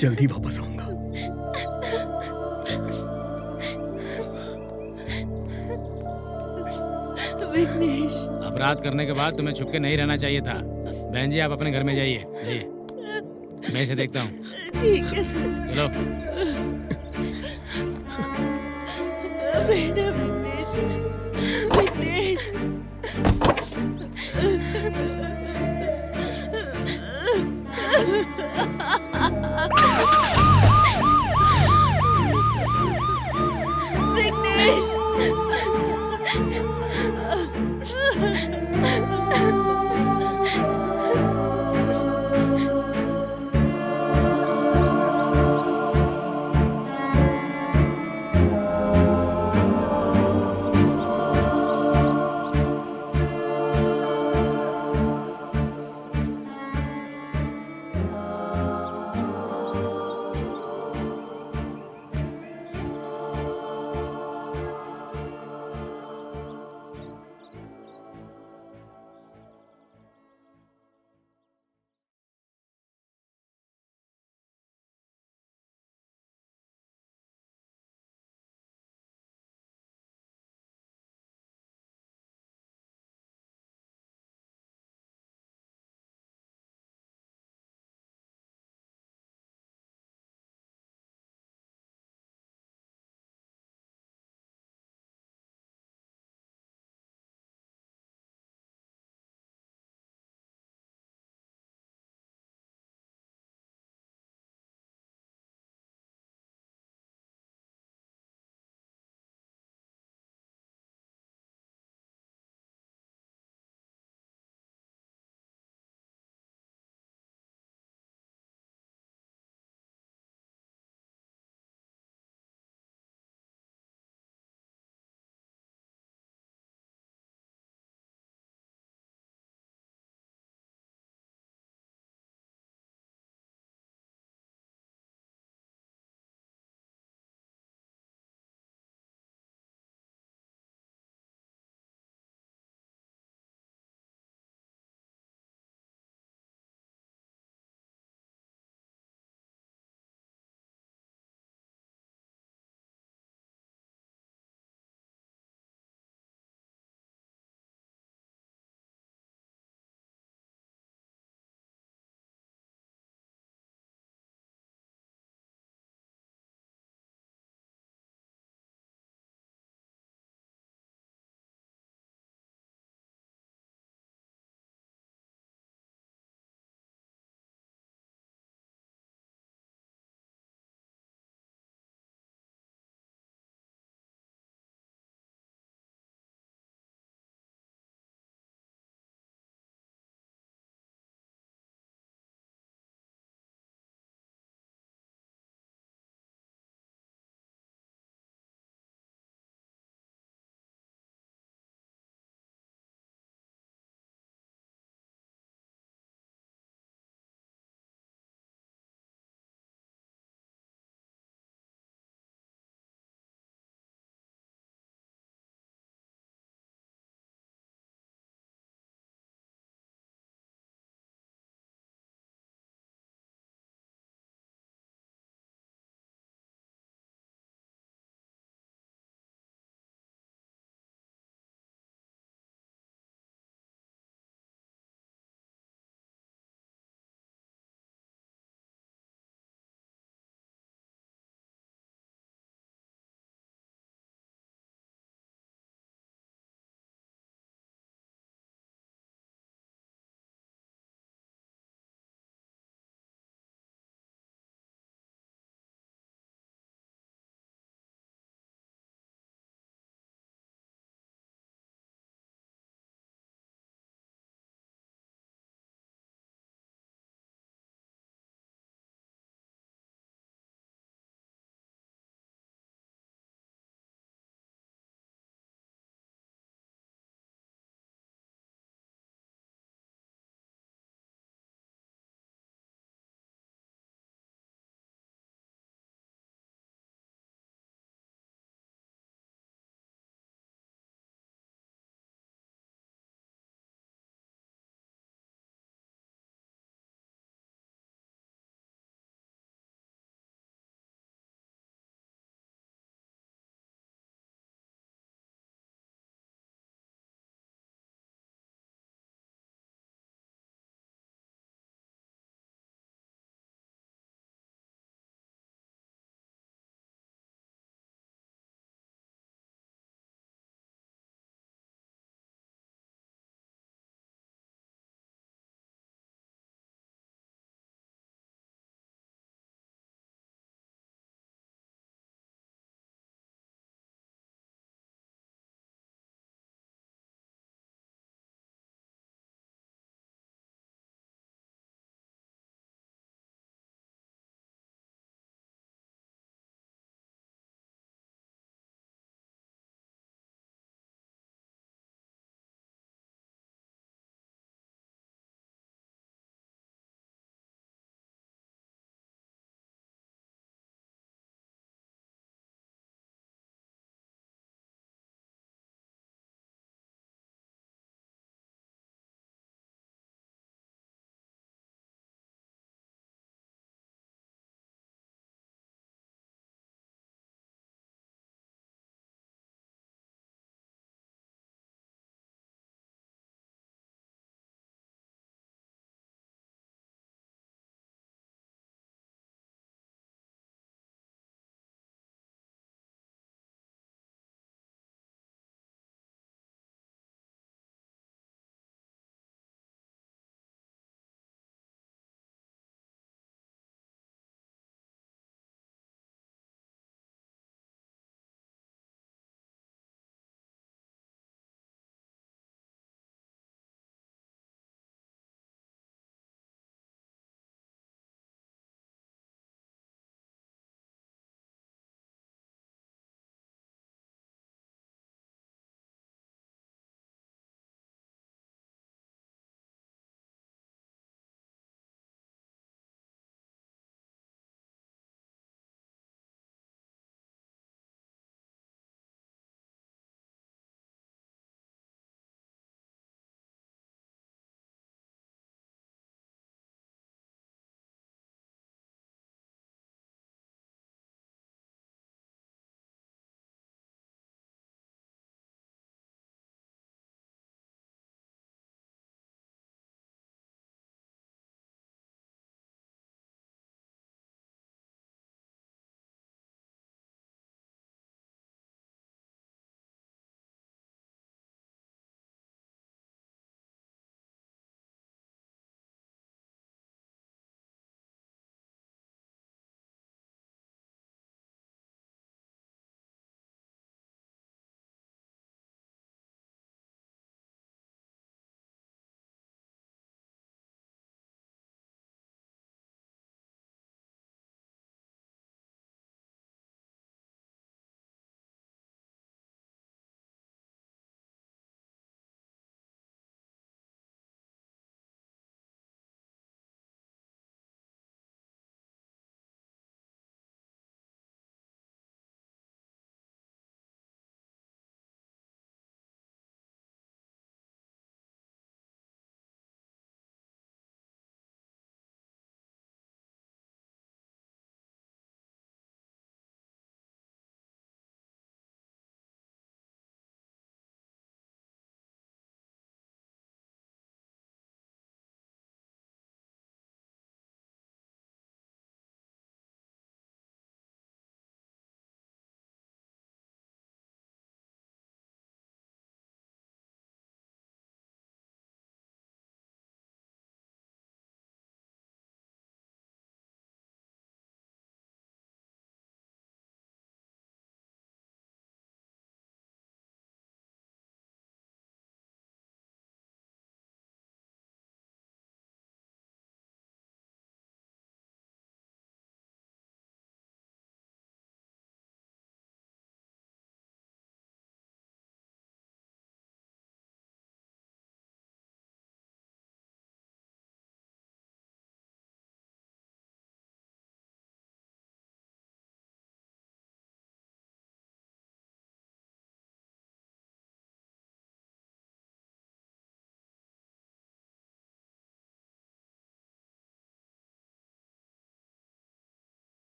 जल्दी वापस आऊंगा। विघ्नेश, अपराध करने के बाद तुम्हें छुपके नहीं रहना चाहिए था। बहन जी, आप अपने घर में जाइए। मैं इसे देखता हूँ। ठीक है सर। चलो। बेटा विघ्नेश, विघ्नेश।